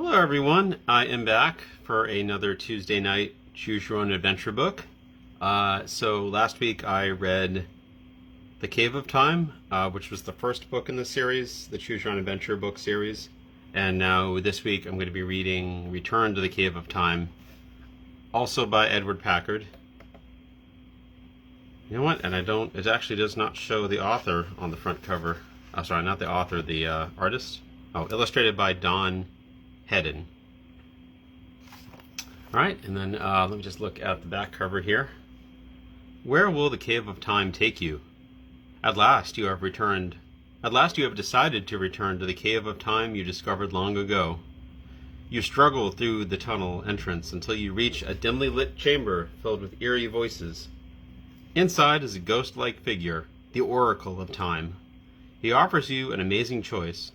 Hello everyone, I am back for another Tuesday night Choose Your Own Adventure book. So last week I read The Cave of Time, which was the first book in the series, the Choose Your Own Adventure book series. And now this week I'm going to be reading Return to the Cave of Time, also by Edward Packard. You know what? And it actually does not show the author on the front cover. Oh, sorry, not the author, the artist. Oh, illustrated by Don Hedden. Alright, and then let me just look at the back cover here. Where will the Cave of Time take you? At last you have returned. At last you have decided to return to the Cave of Time you discovered long ago. You struggle through the tunnel entrance until you reach a dimly lit chamber filled with eerie voices. Inside is a ghost-like figure, the Oracle of Time. He offers you an amazing choice: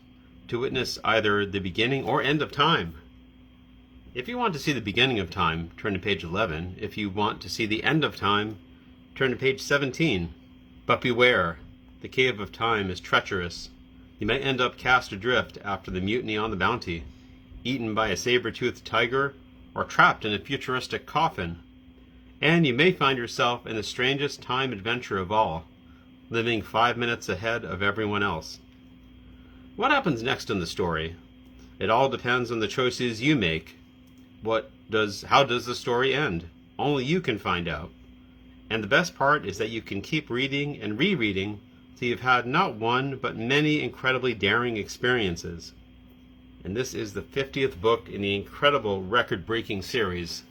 to witness either the beginning or end of time. If you want to see the beginning of time, turn to page 11. If you want to see the end of time, turn to page 17. But beware, the Cave of Time is treacherous. You may end up cast adrift after the mutiny on the Bounty, eaten by a saber-toothed tiger, or trapped in a futuristic coffin. And you may find yourself in the strangest time adventure of all, living 5 minutes ahead of everyone else. What happens next in the story? It all depends on the choices you make. How does the story end? Only you can find out. And the best part is that you can keep reading and rereading till you've had not one, but many incredibly daring experiences. And this is the 50th book in the incredible record-breaking series.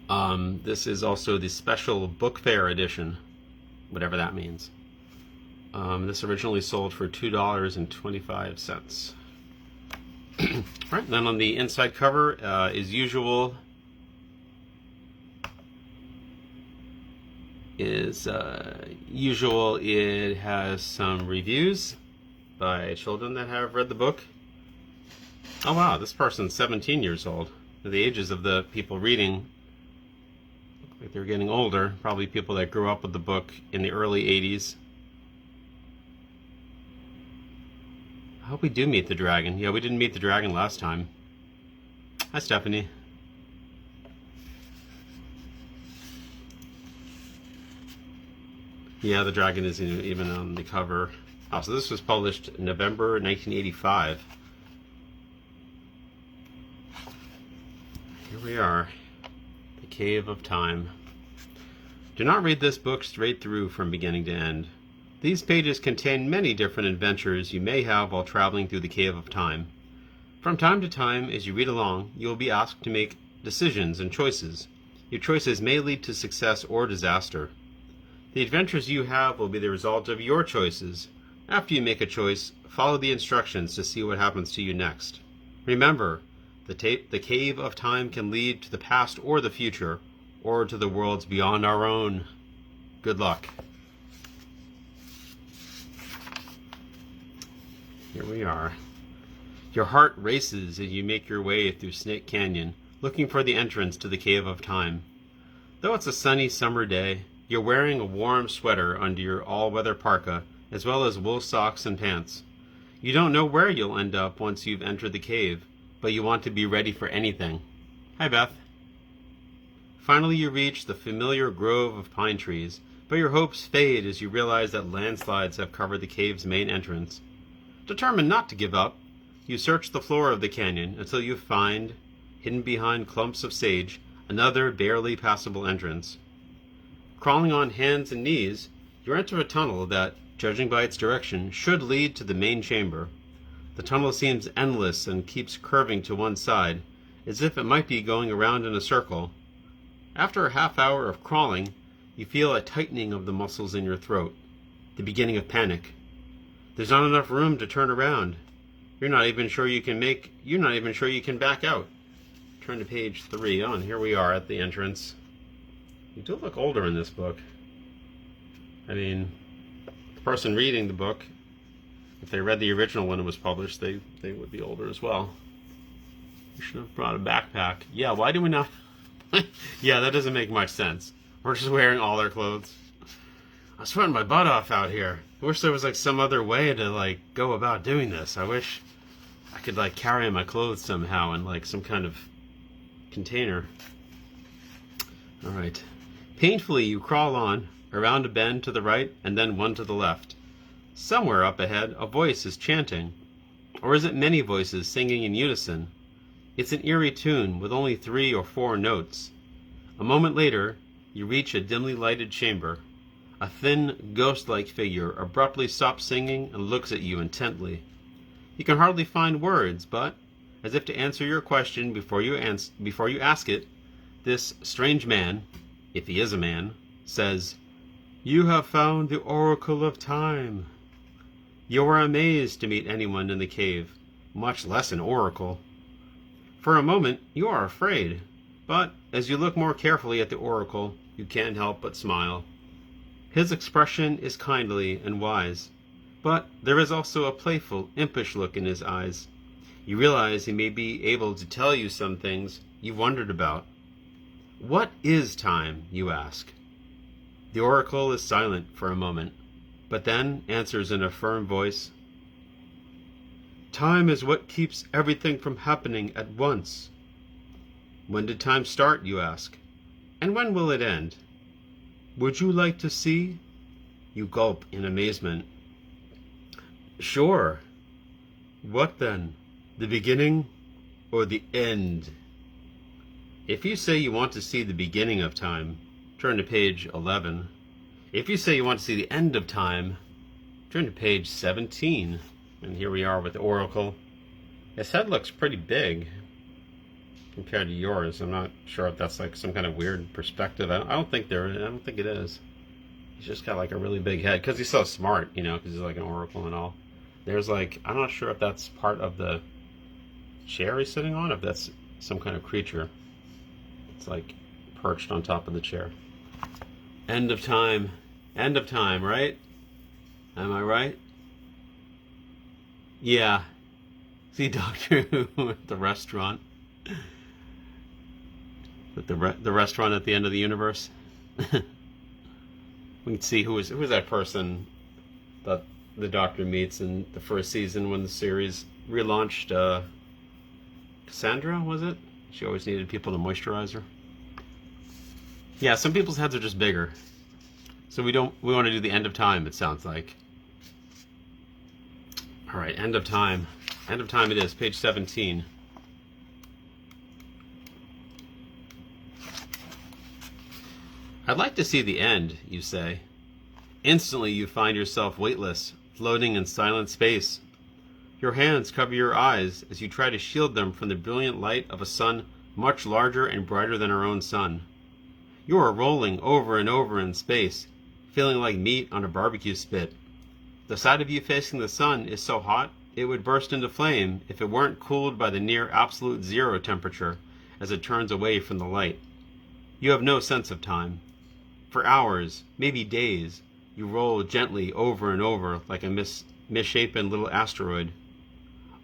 This is also the special book fair edition, whatever that means. This originally sold for $2.25. Right, then on the inside cover, as usual, it has some reviews by children that have read the book. Oh wow, this person's 17 years old. The ages of the people reading look like they're getting older. Probably people that grew up with the book in the early 80s. I hope we do meet the dragon. Yeah, we didn't meet the dragon last time. Hi, Stephanie. Yeah, the dragon isn't even on the cover. Oh, so this was published in November 1985. Here we are. The Cave of Time. Do not read this book straight through from beginning to end. These pages contain many different adventures you may have while traveling through the Cave of Time. From time to time, as you read along, you will be asked to make decisions and choices. Your choices may lead to success or disaster. The adventures you have will be the result of your choices. After you make a choice, follow the instructions to see what happens to you next. Remember, the Cave of Time can lead to the past or the future, or to the worlds beyond our own. Good luck. Here we are. Your heart races as you make your way through Snake Canyon, looking for the entrance to the Cave of Time. Though it's a sunny summer day, you're wearing a warm sweater under your all-weather parka, as well as wool socks and pants. You don't know where you'll end up once you've entered the cave, but you want to be ready for anything. Hi, Beth. Finally, you reach the familiar grove of pine trees, but your hopes fade as you realize that landslides have covered the cave's main entrance. Determined not to give up, you search the floor of the canyon until you find, hidden behind clumps of sage, another barely passable entrance. Crawling on hands and knees, you enter a tunnel that, judging by its direction, should lead to the main chamber. The tunnel seems endless and keeps curving to one side, as if it might be going around in a circle. After a half hour of crawling, you feel a tightening of the muscles in your throat, the beginning of panic. There's not enough room to turn around. You're not even sure you can back out. Turn to page 3. Oh, and here we are at the entrance. You do look older in this book. I mean, the person reading the book, if they read the original when it was published, they would be older as well. You should have brought a backpack. Yeah, why do we not? Yeah, that doesn't make much sense. We're just wearing all our clothes. I'm sweating my butt off out here. I wish there was like some other way to like go about doing this. I wish I could like carry my clothes somehow in like some kind of container. All right. Painfully, you crawl on, around a bend to the right and then one to the left. Somewhere up ahead, a voice is chanting. Or is it many voices singing in unison? It's an eerie tune with only 3 or 4 notes. A moment later, you reach a dimly lighted chamber. A thin, ghost-like figure abruptly stops singing and looks at you intently. You can hardly find words, but, as if to answer your question before you ask it, this strange man, if he is a man, says, "You have found the Oracle of Time." You are amazed to meet anyone in the cave, much less an oracle. For a moment, you are afraid, but as you look more carefully at the oracle, you can't help but smile. His expression is kindly and wise, but there is also a playful, impish look in his eyes. You realize he may be able to tell you some things you've wondered about. What is time, you ask? The oracle is silent for a moment, but then answers in a firm voice. Time is what keeps everything from happening at once. When did time start, you ask? And when will it end? Would you like to see? You gulp in amazement. Sure. What then? The beginning or the end? If you say you want to see the beginning of time, turn to page 11. If you say you want to see the end of time, turn to page 17. And here we are with the oracle. His head looks pretty big compared to yours. I'm not sure if that's like some kind of weird perspective. I don't think it is. He's just got like a really big head because he's so smart, you know, because he's like an oracle and all. There's like, I'm not sure if that's part of the chair he's sitting on, if that's some kind of creature. It's like perched on top of the chair. End of time. End of time, right? Am I right? Yeah. See Doctor Who at the restaurant. With the restaurant at the end of the universe. We can see who is that person that the Doctor meets in the first season when the series relaunched. Cassandra, was it? She always needed people to moisturize her. Yeah, some people's heads are just bigger. So we want to do the end of time, it sounds like. All right, end of time. End of time it is, page 17. I'd like to see the end, you say. Instantly you find yourself weightless, floating in silent space. Your hands cover your eyes as you try to shield them from the brilliant light of a sun much larger and brighter than our own sun. You are rolling over and over in space, feeling like meat on a barbecue spit. The side of you facing the sun is so hot it would burst into flame if it weren't cooled by the near absolute zero temperature as it turns away from the light. You have no sense of time. For hours, maybe days, you roll gently over and over like a misshapen little asteroid.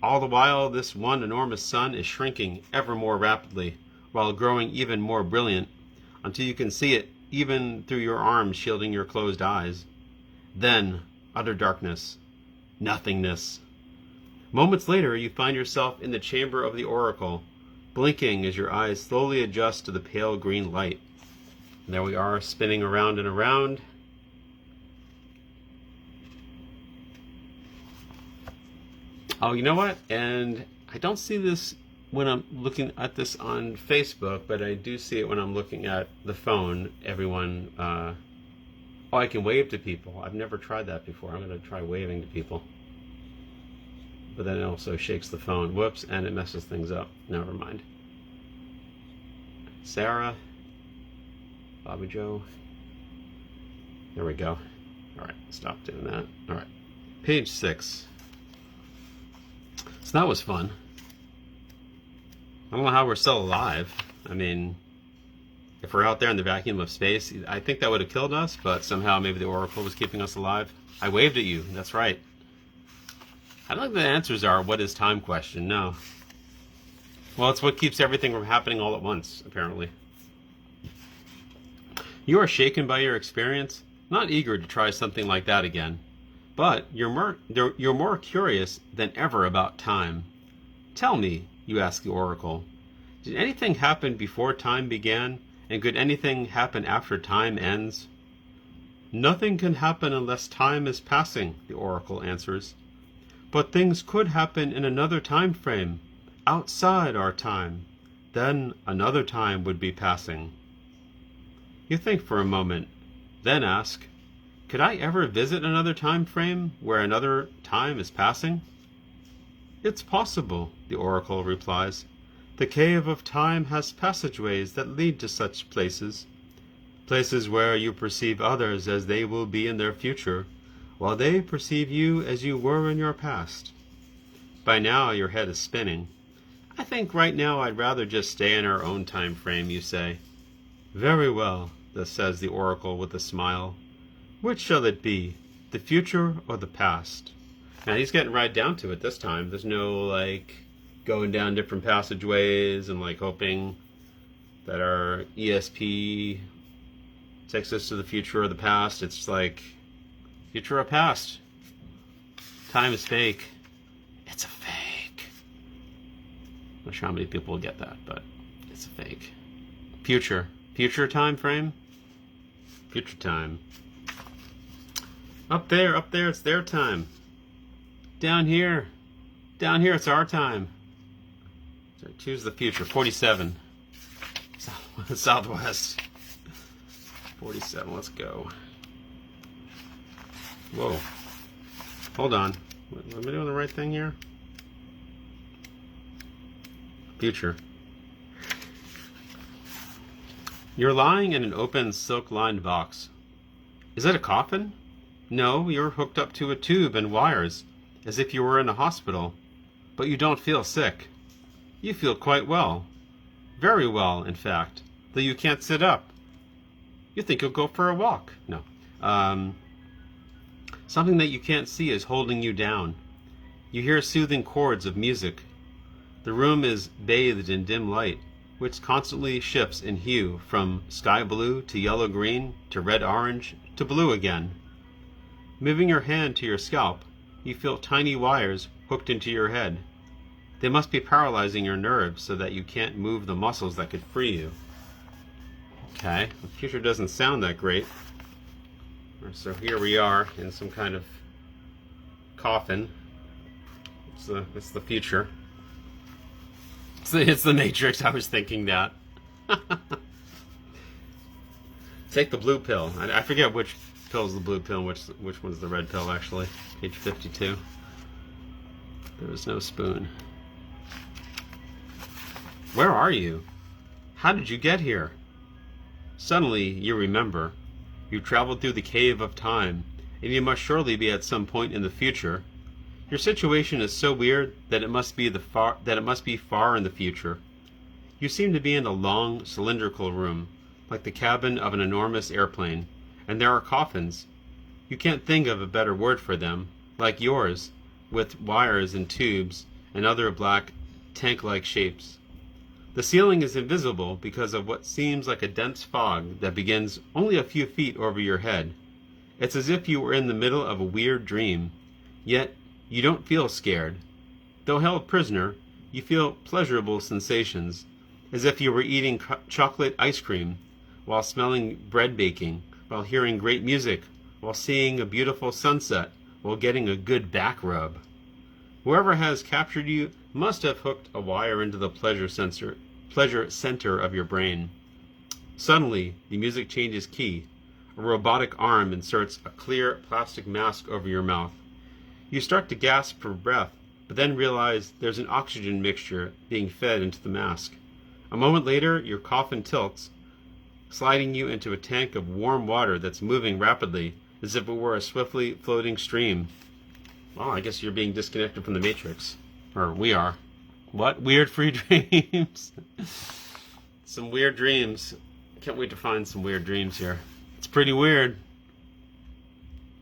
All the while, this one enormous sun is shrinking ever more rapidly, while growing even more brilliant, until you can see it even through your arms shielding your closed eyes. Then, utter darkness. Nothingness. Moments later, you find yourself in the chamber of the oracle, blinking as your eyes slowly adjust to the pale green light. And there we are, spinning around and around. Oh, you know what? And I don't see this when I'm looking at this on Facebook, but I do see it when I'm looking at the phone. Everyone, I can wave to people. I've never tried that before. I'm going to try waving to people. But then it also shakes the phone. Whoops, and it messes things up. Never mind. Sarah, Bobby Joe. There we go. All right, stop doing that. All right, page 6. So that was fun. I don't know how we're still alive. I mean, if we're out there in the vacuum of space, I think that would have killed us, but somehow maybe the Oracle was keeping us alive. I waved at you, that's right. I don't think the answers are what is time question, no. Well, it's what keeps everything from happening all at once, apparently. You are shaken by your experience, not eager to try something like that again. But you're more curious than ever about time. Tell me, you ask the oracle, did anything happen before time began, and could anything happen after time ends? Nothing can happen unless time is passing, the oracle answers. But things could happen in another time frame, outside our time. Then another time would be passing. You think for a moment, then ask, could I ever visit another time frame where another time is passing? It's possible, the oracle replies. The cave of time has passageways that lead to such places. Places where you perceive others as they will be in their future, while they perceive you as you were in your past. By now your head is spinning. I think right now I'd rather just stay in our own time frame, you say. Very well, says the oracle with a smile. Which shall it be, the future or the past? Now he's getting right down to it this time. There's no going down different passageways and hoping that our ESP takes us to the future or the past. It's future or past. Time is fake. It's a fake. I'm not sure how many people will get that, but it's a fake. Future. Future time frame? Future time. Up there, it's their time. Down here, it's our time. So choose the future. 47. Southwest. 47, let's go. Whoa. Hold on. Am I doing the right thing here? Future. You're lying in an open silk-lined box. Is that a coffin? No, you're hooked up to a tube and wires, as if you were in a hospital. But you don't feel sick. You feel quite well. Very well, in fact, though you can't sit up. You think you'll go for a walk. No. Something that you can't see is holding you down. You hear soothing chords of music. The room is bathed in dim light, which constantly shifts in hue from sky blue to yellow-green to red-orange to blue again. Moving your hand to your scalp, you feel tiny wires hooked into your head. They must be paralyzing your nerves so that you can't move the muscles that could free you. Okay, the future doesn't sound that great. So here we are in some kind of coffin. It's the future. It's the Matrix. I was thinking that. Take the blue pill. I forget which pill is the blue pill and which one's the red pill, actually. Page 52. There is no spoon. Where are you? How did you get here? Suddenly, you remember. You traveled through the cave of time, and you must surely be at some point in the future. Your situation is so weird that it must be far in the future. You seem to be in a long, cylindrical room, like the cabin of an enormous airplane, and there are coffins. You can't think of a better word for them, like yours, with wires and tubes and other black, tank-like shapes. The ceiling is invisible because of what seems like a dense fog that begins only a few feet over your head. It's as if you were in the middle of a weird dream, yet you don't feel scared. Though held prisoner, you feel pleasurable sensations, as if you were eating chocolate ice cream, while smelling bread baking, while hearing great music, while seeing a beautiful sunset, while getting a good back rub. Whoever has captured you must have hooked a wire into the pleasure center of your brain. Suddenly, the music changes key. A robotic arm inserts a clear plastic mask over your mouth. You start to gasp for breath, but then realize there's an oxygen mixture being fed into the mask. A moment later, your coffin tilts, sliding you into a tank of warm water that's moving rapidly, as if it were a swiftly floating stream. Well, I guess you're being disconnected from the Matrix. Or we are. What? Weird free dreams. Some weird dreams. Can't wait to find some weird dreams here. It's pretty weird.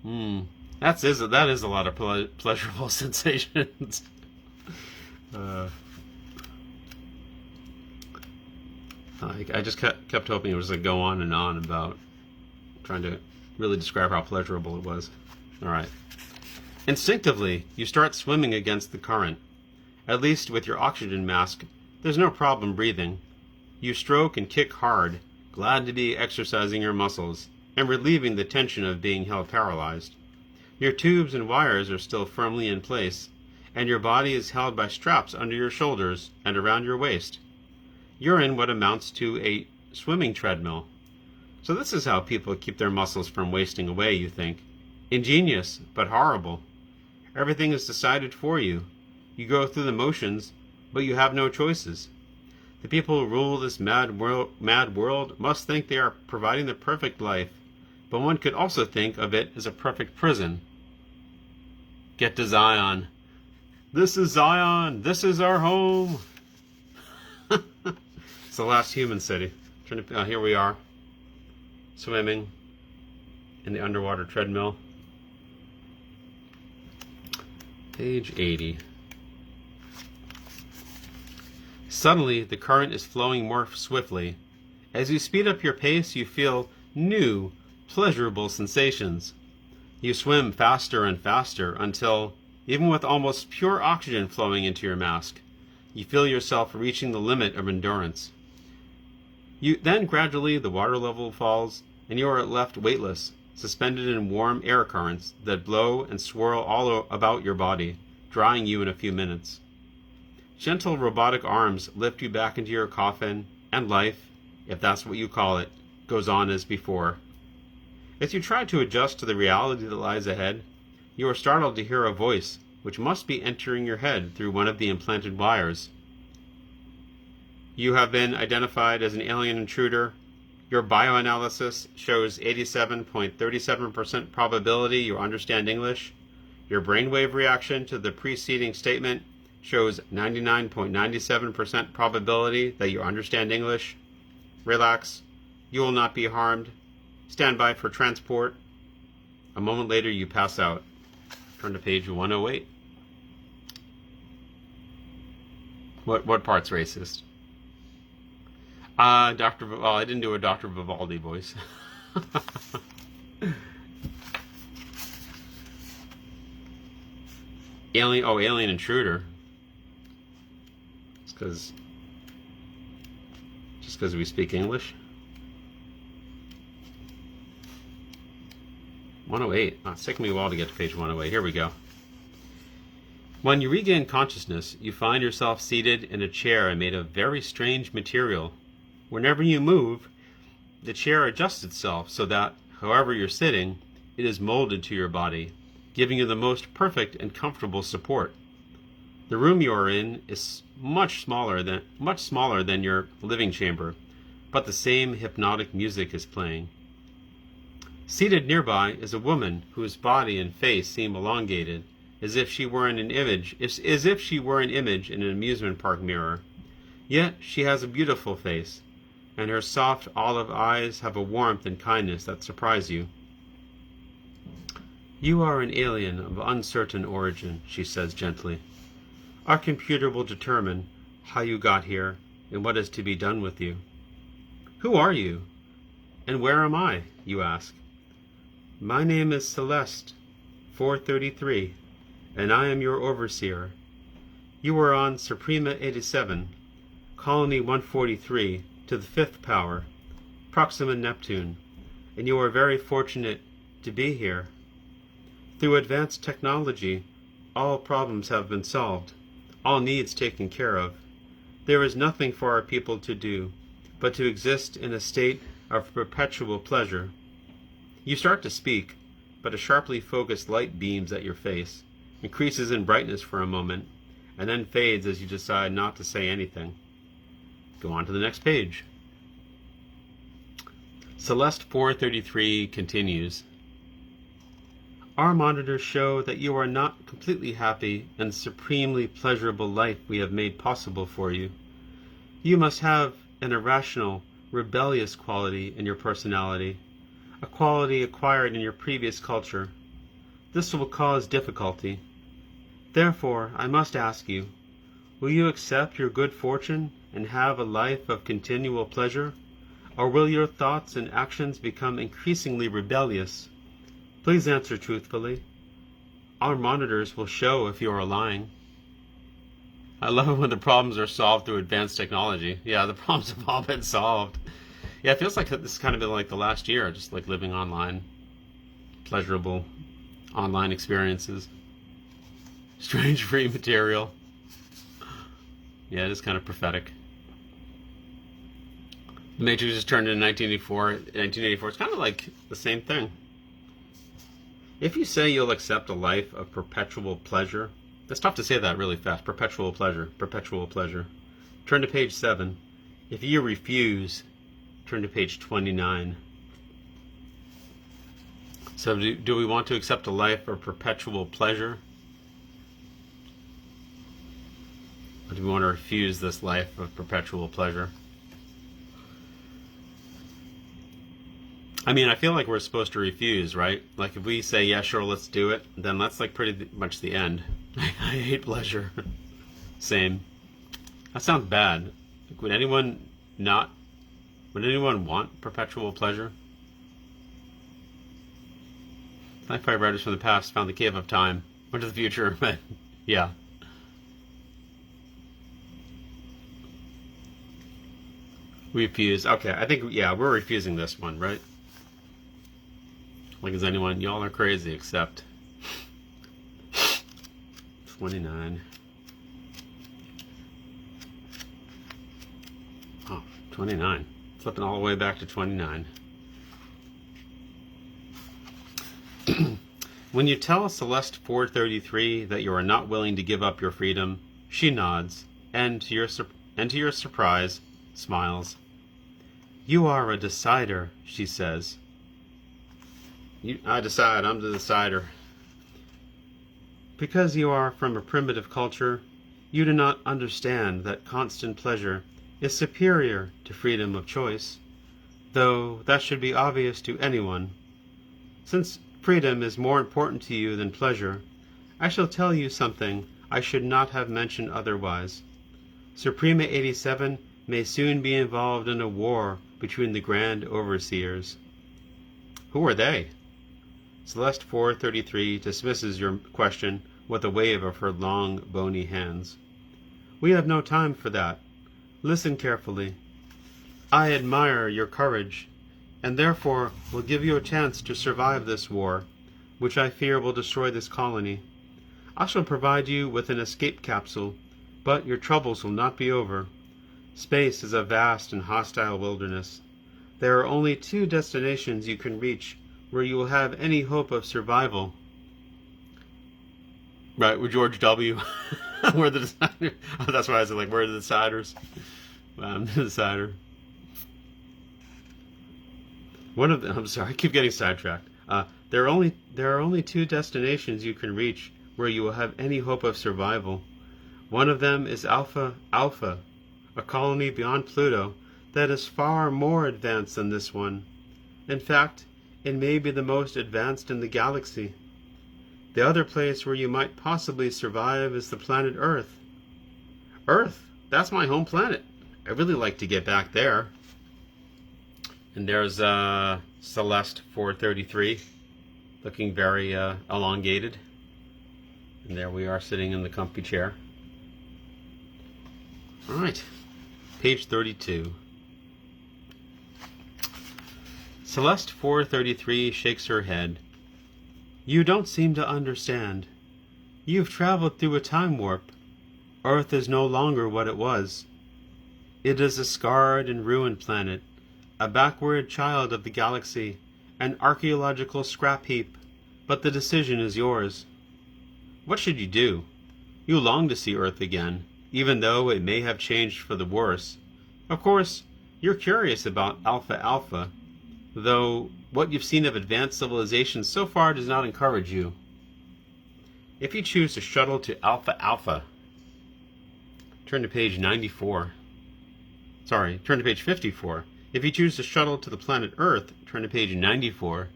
That is a lot of pleasurable sensations. I just kept hoping it was going to go on and on about trying to really describe how pleasurable it was. All right. Instinctively, you start swimming against the current. At least with your oxygen mask, there's no problem breathing. You stroke and kick hard, glad to be exercising your muscles and relieving the tension of being held paralyzed. Your tubes and wires are still firmly in place, and your body is held by straps under your shoulders and around your waist. You're in what amounts to a swimming treadmill. So this is how people keep their muscles from wasting away, you think. Ingenious, but horrible. Everything is decided for you. You go through the motions, but you have no choices. The people who rule this mad world must think they are providing the perfect life, but one could also think of it as a perfect prison. Get to Zion. This is Zion. This is our home. It's the last human city. Here we are, swimming in the underwater treadmill. Page 80. Suddenly, the current is flowing more swiftly. As you speed up your pace, you feel new, pleasurable sensations. You swim faster and faster until, even with almost pure oxygen flowing into your mask, you feel yourself reaching the limit of endurance. Then gradually the water level falls, and you are left weightless, suspended in warm air currents that blow and swirl all about your body, drying you in a few minutes. Gentle robotic arms lift you back into your coffin, and life, if that's what you call it, goes on as before. As you try to adjust to the reality that lies ahead, you are startled to hear a voice which must be entering your head through one of the implanted wires. You have been identified as an alien intruder. Your bioanalysis shows 87.37% probability you understand English. Your brainwave reaction to the preceding statement shows 99.97% probability that you understand English. Relax. You will not be harmed. Stand by for transport. A moment later, you pass out. Turn to page 108. What part's racist? I didn't do a Dr. Vivaldi voice. Alien intruder. Just because we speak English. 108. It's taking me a while to get to page 108. Here we go. When you regain consciousness, you find yourself seated in a chair made of very strange material. Whenever you move, the chair adjusts itself so that, however you're sitting, it is molded to your body, giving you the most perfect and comfortable support. The room you are in is much smaller than your living chamber, but the same hypnotic music is playing. Seated nearby is a woman whose body and face seem elongated, as if she were an image in an amusement park mirror. Yet she has a beautiful face, and her soft olive eyes have a warmth and kindness that surprise you. You are an alien of uncertain origin, she says gently. Our computer will determine how you got here and what is to be done with you. Who are you? And where am I? You ask. My name is Celeste, 433, and I am your overseer. You are on Suprema 87, Colony 143, to the 5th power, Proxima Neptune, and you are very fortunate to be here. Through advanced technology, all problems have been solved, all needs taken care of. There is nothing for our people to do but to exist in a state of perpetual pleasure. You start to speak, but a sharply focused light beams at your face, increases in brightness for a moment, and then fades as you decide not to say anything. Go on to the next page. Celeste 433 continues. Our monitors show that you are not completely happy in the supremely pleasurable life we have made possible for you. You must have an irrational, rebellious quality in your personality, a quality acquired in your previous culture. This will cause difficulty. Therefore, I must ask you, will you accept your good fortune and have a life of continual pleasure, or will your thoughts and actions become increasingly rebellious? Please answer truthfully. Our monitors will show if you are lying. I love it when the problems are solved through advanced technology. Yeah, the problems have all been solved. Yeah, it feels like this has kind of been like the last year, just like living online, pleasurable online experiences, strange free material. Yeah, it is kind of prophetic. The Matrix just turned in 1984. 1984, it's kind of like the same thing. If you say you'll accept a life of perpetual pleasure, it's tough to say that really fast. Perpetual pleasure, perpetual pleasure. Turn to page 7. If you refuse, turn to page 29. So do we want to accept a life of perpetual pleasure? Or do we want to refuse this life of perpetual pleasure? I mean, I feel like we're supposed to refuse, right? Like if we say, yeah, sure, let's do it, then that's like pretty much the end. I hate pleasure. Same. That sounds bad. Like, would anyone want perpetual pleasure? Sci-fi writers from the past found the cave of time. Went to the future, but yeah. Refuse. Okay, I think, yeah, we're refusing this one, right? Like, is anyone, y'all are crazy, except 29. Oh, 29. Flipping all the way back to 29. When you tell Celeste 433 that you are not willing to give up your freedom, she nods, and to your surprise, smiles. You are a decider, she says. I decide, I'm the decider. Because you are from a primitive culture, you do not understand that constant pleasure is superior to freedom of choice, though that should be obvious to anyone. Since freedom is more important to you than pleasure, I shall tell you something I should not have mentioned otherwise. Suprema 87 may soon be involved in a war between the Grand Overseers. Who are they? Celeste 433 dismisses your question with a wave of her long, bony hands. We have no time for that. Listen carefully. I admire your courage, and therefore will give you a chance to survive this war, which I fear will destroy this colony. I shall provide you with an escape capsule, but your troubles will not be over. Space is a vast and hostile wilderness. There are only 2 destinations you can reach where you will have any hope of survival. Right, we're George W. We're the decider. Oh, that's why I said, like, we're the deciders. I'm the decider. I'm sorry, I keep getting sidetracked. There are only 2 destinations you can reach where you will have any hope of survival. One of them is Alpha Alpha, a colony beyond Pluto that is far more advanced than this one. In fact, it may be the most advanced in the galaxy. The other place where you might possibly survive is the planet Earth. Earth? That's my home planet. I really like to get back there. And there's Celeste 433, looking very elongated. And there we are sitting in the comfy chair. All right, page 32. Celeste 433 shakes her head. You don't seem to understand. You've traveled through a time warp. Earth is no longer what it was. It is a scarred and ruined planet, a backward child of the galaxy, an archaeological scrap heap, but the decision is yours. What should you do? You long to see Earth again, even though it may have changed for the worse. Of course, you're curious about Alpha Alpha, though what you've seen of advanced civilizations so far does not encourage you. If you choose to shuttle to Alpha Alpha, turn to page 94. Sorry, turn to page 54. If you choose to shuttle to the planet Earth, turn to page 94.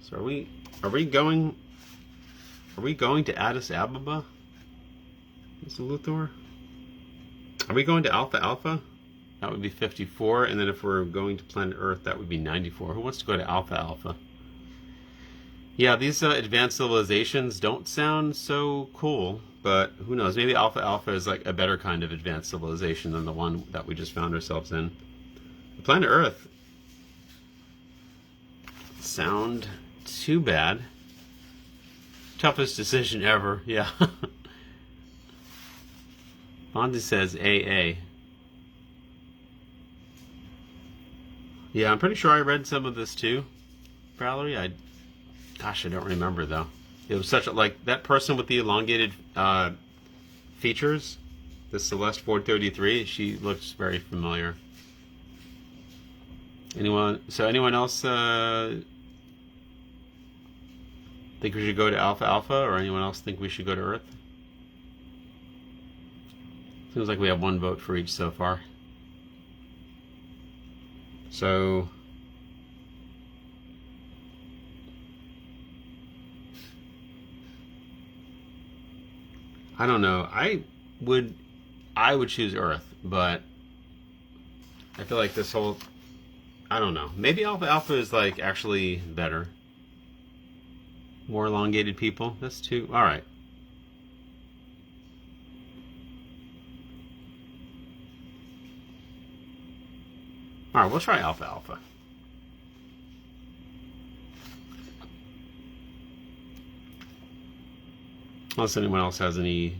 So are we going to Addis Ababa? Mr. Luthor? Are we going to Alpha Alpha? That would be 54, and then if we're going to planet Earth, that would be 94. Who wants to go to Alpha Alpha? Yeah, these advanced civilizations don't sound so cool, but who knows? Maybe Alpha Alpha is like a better kind of advanced civilization than the one that we just found ourselves in. The planet Earth sound too bad. Toughest decision ever, yeah. Fonzie says AA. Yeah, I'm pretty sure I read some of this too, Valerie. Gosh, I don't remember though. It was such a, like, that person with the elongated features, the Celeste 433, she looks very familiar. Anyone else think we should go to Alpha Alpha, or anyone else think we should go to Earth? Seems like we have one vote for each so far. So I don't know. Would I would choose Earth, but I feel like this whole, I don't know. Maybe Alpha Alpha is like actually better. More elongated people. That's too. All right. All right, we'll try Alpha Alpha. Unless anyone else has any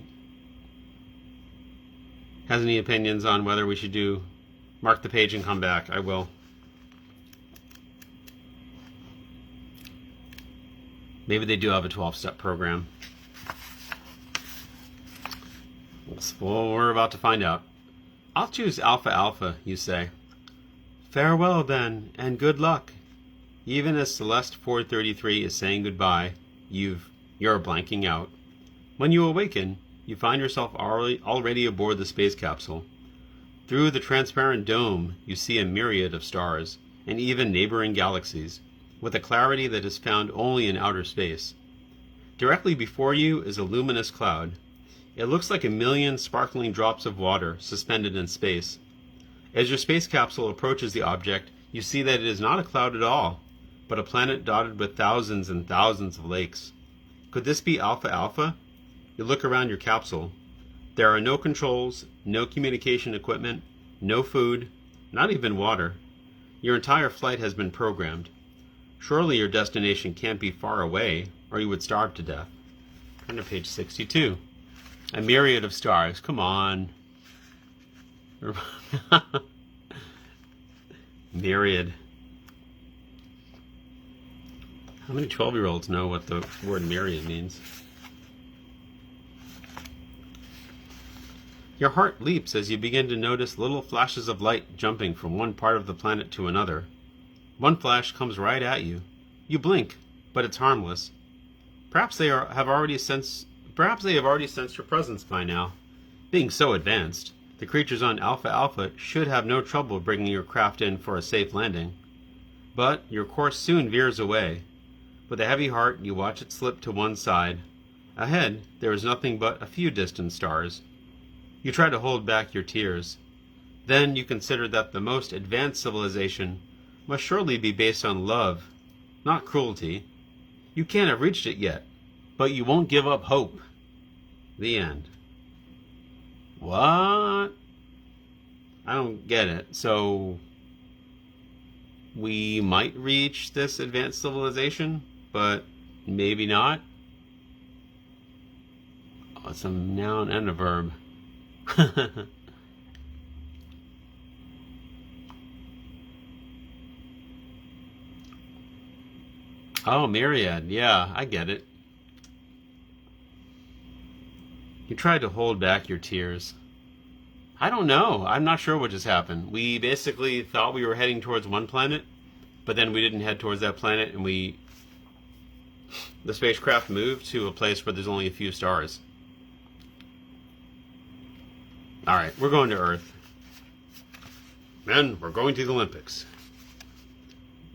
opinions on whether we should do mark the page and come back, I will. Maybe they do have a 12-step program. Well, we're about to find out. I'll choose Alpha Alpha, you say. Farewell, then, and good luck. Even as Celeste 433 is saying goodbye, you're blanking out. When you awaken, you find yourself already aboard the space capsule. Through the transparent dome, you see a myriad of stars, and even neighboring galaxies, with a clarity that is found only in outer space. Directly before you is a luminous cloud. It looks like a million sparkling drops of water suspended in space. As your space capsule approaches the object, you see that it is not a cloud at all, but a planet dotted with thousands and thousands of lakes. Could this be Alpha Alpha? You look around your capsule. There are no controls, no communication equipment, no food, not even water. Your entire flight has been programmed. Surely your destination can't be far away, or you would starve to death. Turn to page 62. A myriad of stars. Come on. Myriad. How many 12-year-olds know what the word myriad means? Your heart leaps as you begin to notice little flashes of light jumping from one part of the planet to another. One flash comes right at you. You blink, but it's harmless. Perhaps they have already sensed your presence by now. Being so advanced, the creatures on Alpha Alpha should have no trouble bringing your craft in for a safe landing. But your course soon veers away. With a heavy heart, you watch it slip to one side. Ahead, there is nothing but a few distant stars. You try to hold back your tears. Then you consider that the most advanced civilization must surely be based on love, not cruelty. You can't have reached it yet, but you won't give up hope. The end. What? I don't get it. So, we might reach this advanced civilization, but maybe not? Oh, it's a noun and a verb. Oh, myriad. Yeah, I get it. You tried to hold back your tears. I don't know. I'm not sure what just happened. We basically thought we were heading towards one planet, but then we didn't head towards that planet, and the spacecraft moved to a place where there's only a few stars. Alright, we're going to Earth. Men, we're going to the Olympics.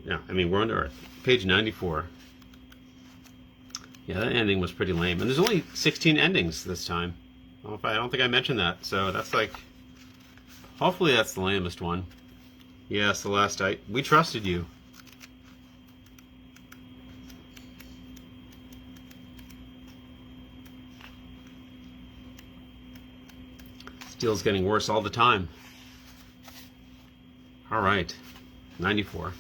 Yeah, we're on to Earth. Page 94. Yeah, that ending was pretty lame. And there's only 16 endings this time. I don't think I mentioned that. So that's like, hopefully that's the lamest one. Yeah, Celeste, we trusted you. deal's getting worse all the time. All right, 94.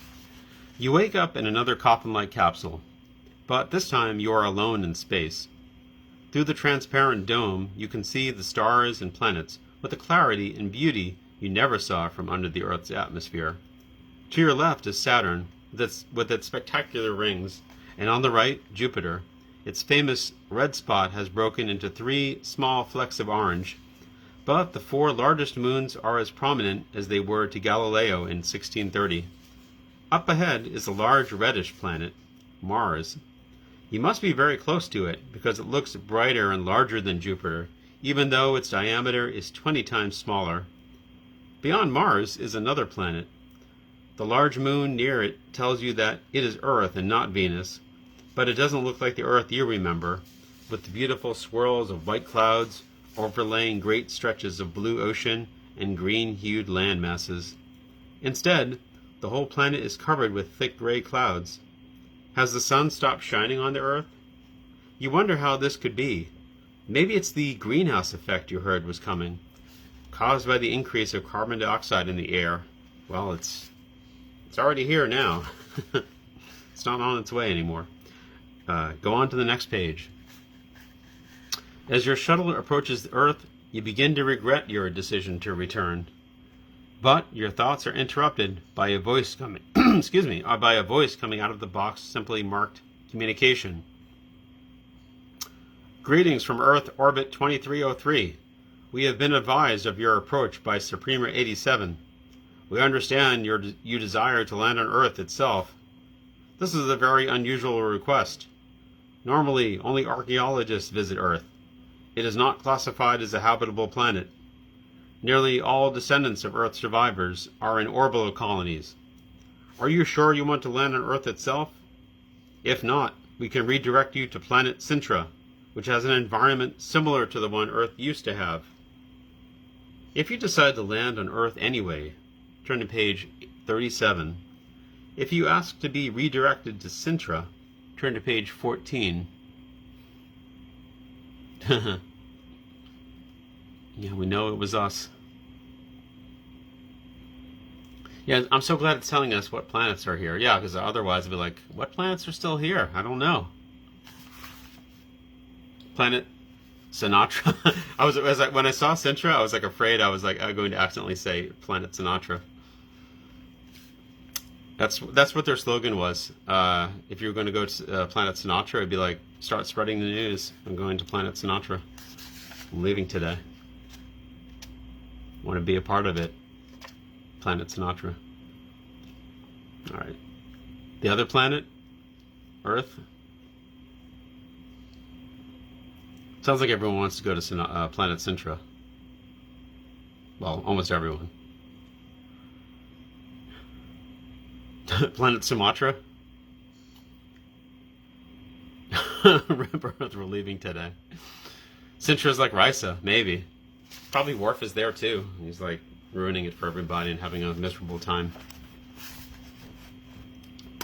You wake up in another coffin-like capsule, but this time you are alone in space. Through the transparent dome, you can see the stars and planets with a clarity and beauty you never saw from under the Earth's atmosphere. To your left is Saturn, with its spectacular rings, and on the right, Jupiter. Its famous red spot has broken into 3 small flecks of orange, but the 4 largest moons are as prominent as they were to Galileo in 1630. Up ahead is a large reddish planet, Mars. You must be very close to it because it looks brighter and larger than Jupiter, even though its diameter is 20 times smaller. Beyond Mars is another planet. The large moon near it tells you that it is Earth and not Venus, but it doesn't look like the Earth you remember, with the beautiful swirls of white clouds overlaying great stretches of blue ocean and green-hued land masses. Instead, the whole planet is covered with thick gray clouds. Has the sun stopped shining on the Earth? You wonder how this could be. Maybe it's the greenhouse effect you heard was coming, caused by the increase of carbon dioxide in the air. Well, it's already here now. It's not on its way anymore. Go on to the next page. As your shuttle approaches the Earth, you begin to regret your decision to return. But your thoughts are interrupted by a voice coming by a voice coming out of the box simply marked communication. Greetings from Earth Orbit 2303. We have been advised of your approach by Suprema 87. We understand you desire to land on Earth itself. This is a very unusual request. Normally, only archaeologists visit Earth. It is not classified as a habitable planet. Nearly all descendants of Earth survivors are in orbital colonies. Are you sure you want to land on Earth itself? If not, we can redirect you to planet Sintra, which has an environment similar to the one Earth used to have. If you decide to land on Earth anyway, turn to page 37. If you ask to be redirected to Sintra, turn to page 14. Yeah, we know it was us. Yeah, I'm so glad it's telling us what planets are here. Yeah, because otherwise it'd be like, what planets are still here? I don't know. Planet Sinatra. When I saw Sintra, I was like afraid I was going to accidentally say Planet Sinatra. That's what their slogan was. If you were going to go to Planet Sinatra, it'd be like, start spreading the news. I'm going to Planet Sinatra. I'm leaving today. Want to be a part of it. Planet Sinatra. All right. The other planet, Earth. Sounds like everyone wants to go to Planet Sintra. Well, almost everyone. Planet Sumatra. Remember, we're leaving today. Sintra's like Risa, maybe. Probably Worf is there too. He's like ruining it for everybody and having a miserable time.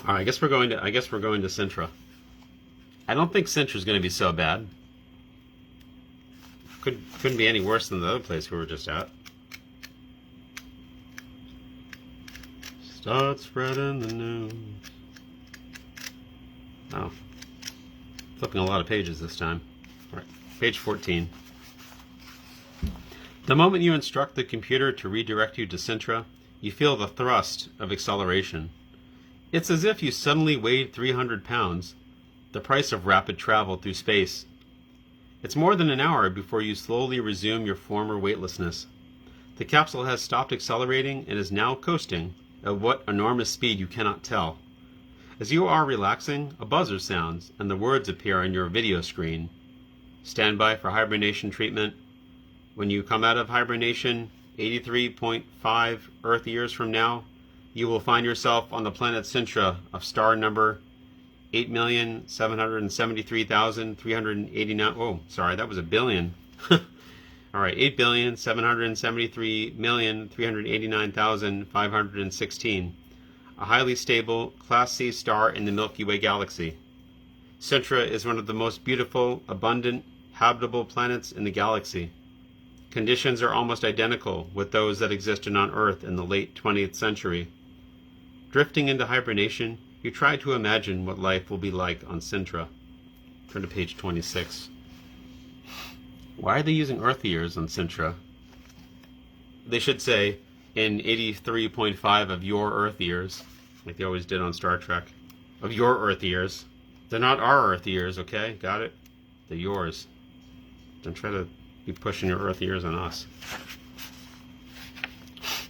All right, I guess we're going to Sintra. I don't think Sintra's going to be so bad. Couldn't be any worse than the other place we were just at. Start spreading the news. Oh. Flipping a lot of pages this time. All right, page 14. The moment you instruct the computer to redirect you to Sintra, you feel the thrust of acceleration. It's as if you suddenly weighed 300 pounds, the price of rapid travel through space. It's more than an hour before you slowly resume your former weightlessness. The capsule has stopped accelerating and is now coasting at what enormous speed you cannot tell. As you are relaxing, a buzzer sounds and the words appear on your video screen. Stand by for hibernation treatment. When you come out of hibernation, 83.5 Earth years from now, you will find yourself on the planet Sintra of star number 8,773,389. Oh, sorry, that was a billion. All right, 8,773,389,516. A highly stable Class C star in the Milky Way galaxy. Sintra is one of the most beautiful, abundant, habitable planets in the galaxy. Conditions are almost identical with those that existed on Earth in the late 20th century. Drifting into hibernation, you try to imagine what life will be like on Sintra. Turn to page 26. Why are they using Earth years on Sintra? They should say, in 83.5 of your Earth years, like they always did on Star Trek. Of your Earth years. They're not our Earth years, okay? Got it? They're yours. Don't try to be pushing your Earth years on us.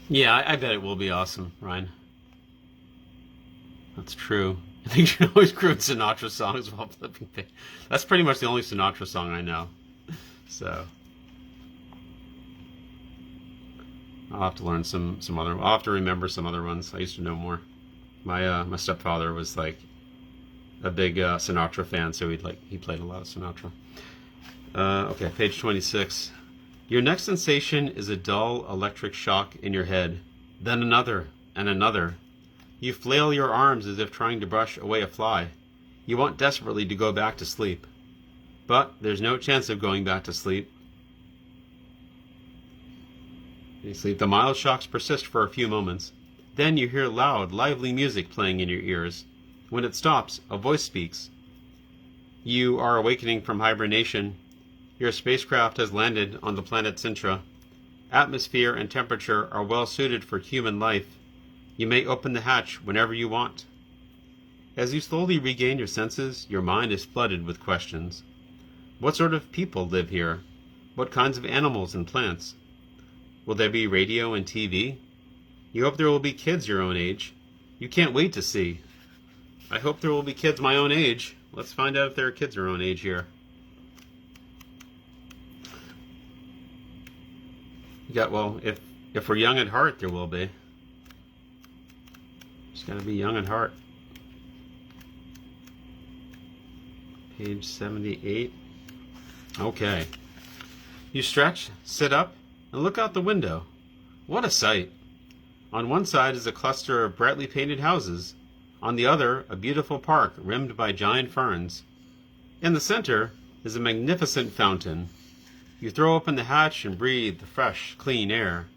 Yeah, I bet it will be awesome, Ryan. That's true. I think you can always quote Sinatra songs while flipping things. That's pretty much the only Sinatra song I know. So I'll have to learn some other. I'll have to remember some other ones. I used to know more. My stepfather was like a big Sinatra fan, so he played a lot of Sinatra. Okay, page 26. Your next sensation is a dull electric shock in your head, then another and another. You flail your arms as if trying to brush away a fly. You want desperately to go back to sleep. But there's no chance of going back to sleep. The mild shocks persist for a few moments. Then you hear loud, lively music playing in your ears. When it stops, a voice speaks. You are awakening from hibernation. Your spacecraft has landed on the planet Sintra. Atmosphere and temperature are well suited for human life. You may open the hatch whenever you want. As you slowly regain your senses, your mind is flooded with questions. What sort of people live here? What kinds of animals and plants? Will there be radio and TV? You hope there will be kids your own age. You can't wait to see. I hope there will be kids my own age. Let's find out if there are kids our own age here. Well, if we're young at heart, there will be. Just gotta be young at heart. Page 78. Okay. You stretch, sit up, and look out the window. What a sight! On one side is a cluster of brightly painted houses. On the other, a beautiful park rimmed by giant ferns. In the center is a magnificent fountain. You throw open the hatch and breathe the fresh, clean air.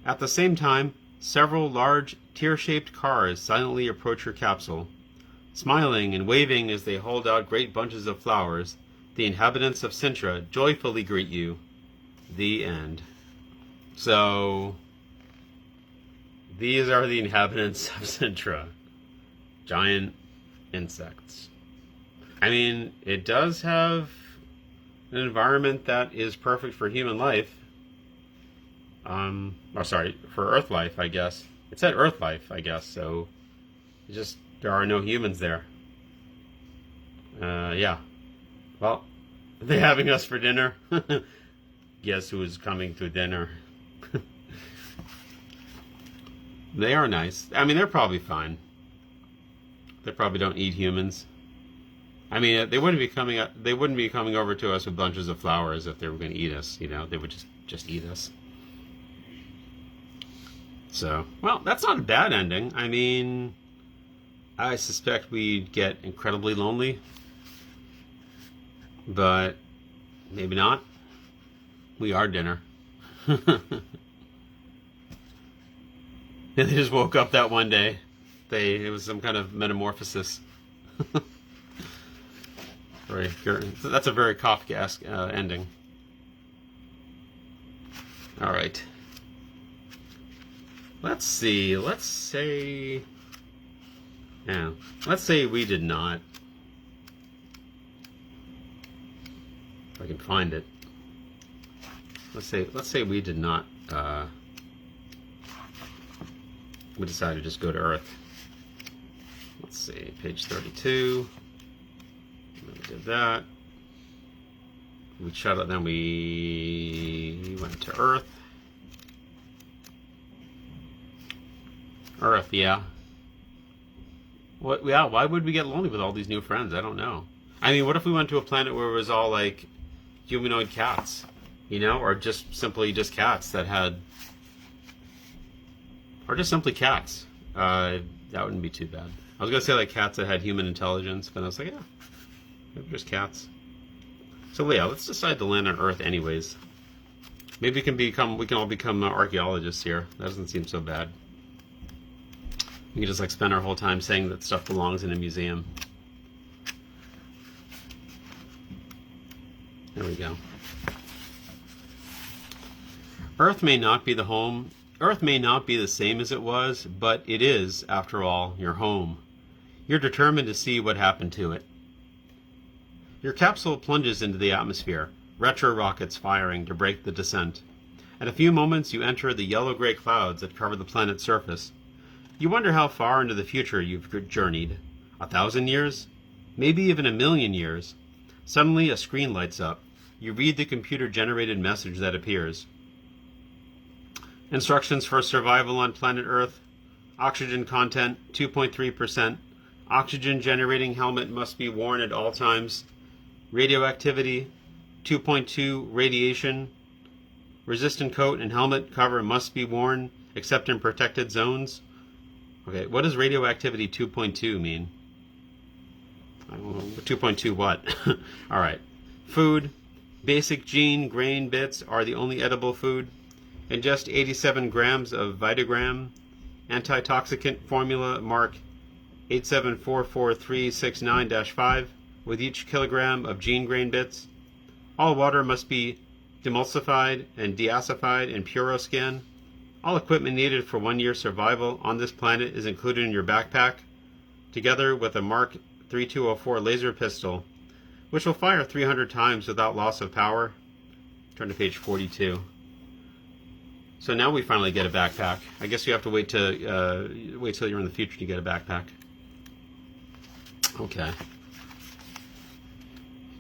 At the same time, several large, tear-shaped cars silently approach your capsule. Smiling and waving as they hold out great bunches of flowers, the inhabitants of Sintra joyfully greet you. The end. So, these are the inhabitants of Sintra. Giant insects. I mean, it does have an environment that is perfect for human life. For Earth life, I guess. It said Earth life, I guess, so there are no humans there. Yeah. Well, are they having us for dinner? Guess who is coming to dinner? They are nice. I mean, they're probably fine. They probably don't eat humans. I mean, they wouldn't be coming over to us with bunches of flowers if they were going to eat us. You know, they would just eat us. So, well, that's not a bad ending. I mean, I suspect we'd get incredibly lonely, but maybe not. We are dinner. And they just woke up that one day. It was some kind of metamorphosis. That's a very Kafkaesque ending. All right. Let's see. Let's say we did not. If I can find it. Let's say we did not. We decided to just go to Earth. Let's see, page 32. And then we did that. We shut it. Then we went to Earth. Earth, yeah. What? Yeah. Why would we get lonely with all these new friends? I don't know. I mean, what if we went to a planet where it was all like humanoid cats, you know, or just simply cats that had, or just simply cats? That wouldn't be too bad. I was gonna say like cats that had human intelligence, but I was like, yeah, maybe just cats. So yeah, let's decide to land on Earth anyways. Maybe we can all become archaeologists here. That doesn't seem so bad. We can just like spend our whole time saying that stuff belongs in a museum. There we go. Earth may not be the same as it was, but it is, after all, your home. You're determined to see what happened to it. Your capsule plunges into the atmosphere, retro rockets firing to break the descent. In a few moments you enter the yellow-gray clouds that cover the planet's surface. You wonder how far into the future you've journeyed. 1,000 years? Maybe even 1,000,000 years. Suddenly a screen lights up. You read the computer-generated message that appears. Instructions for survival on planet Earth. Oxygen content 2.3%. Oxygen generating helmet must be worn at all times. Radioactivity 2.2. Radiation. Resistant coat and helmet cover must be worn except in protected zones. Okay, what does radioactivity 2.2 mean? I don't know. 2.2 what? Alright. Food. Basic gene grain bits are the only edible food. Ingest 87 grams of Vitagram. Antitoxicant formula mark 8744369-5 with each kilogram of gene grain bits. All water must be demulsified and deacidified in Puroscan. All equipment needed for 1 year survival on this planet is included in your backpack, together with a Mark 3204 laser pistol, which will fire 300 times without loss of power. Turn to page 42. So now we finally get a backpack. I guess you have to wait till you're in the future to get a backpack. Okay.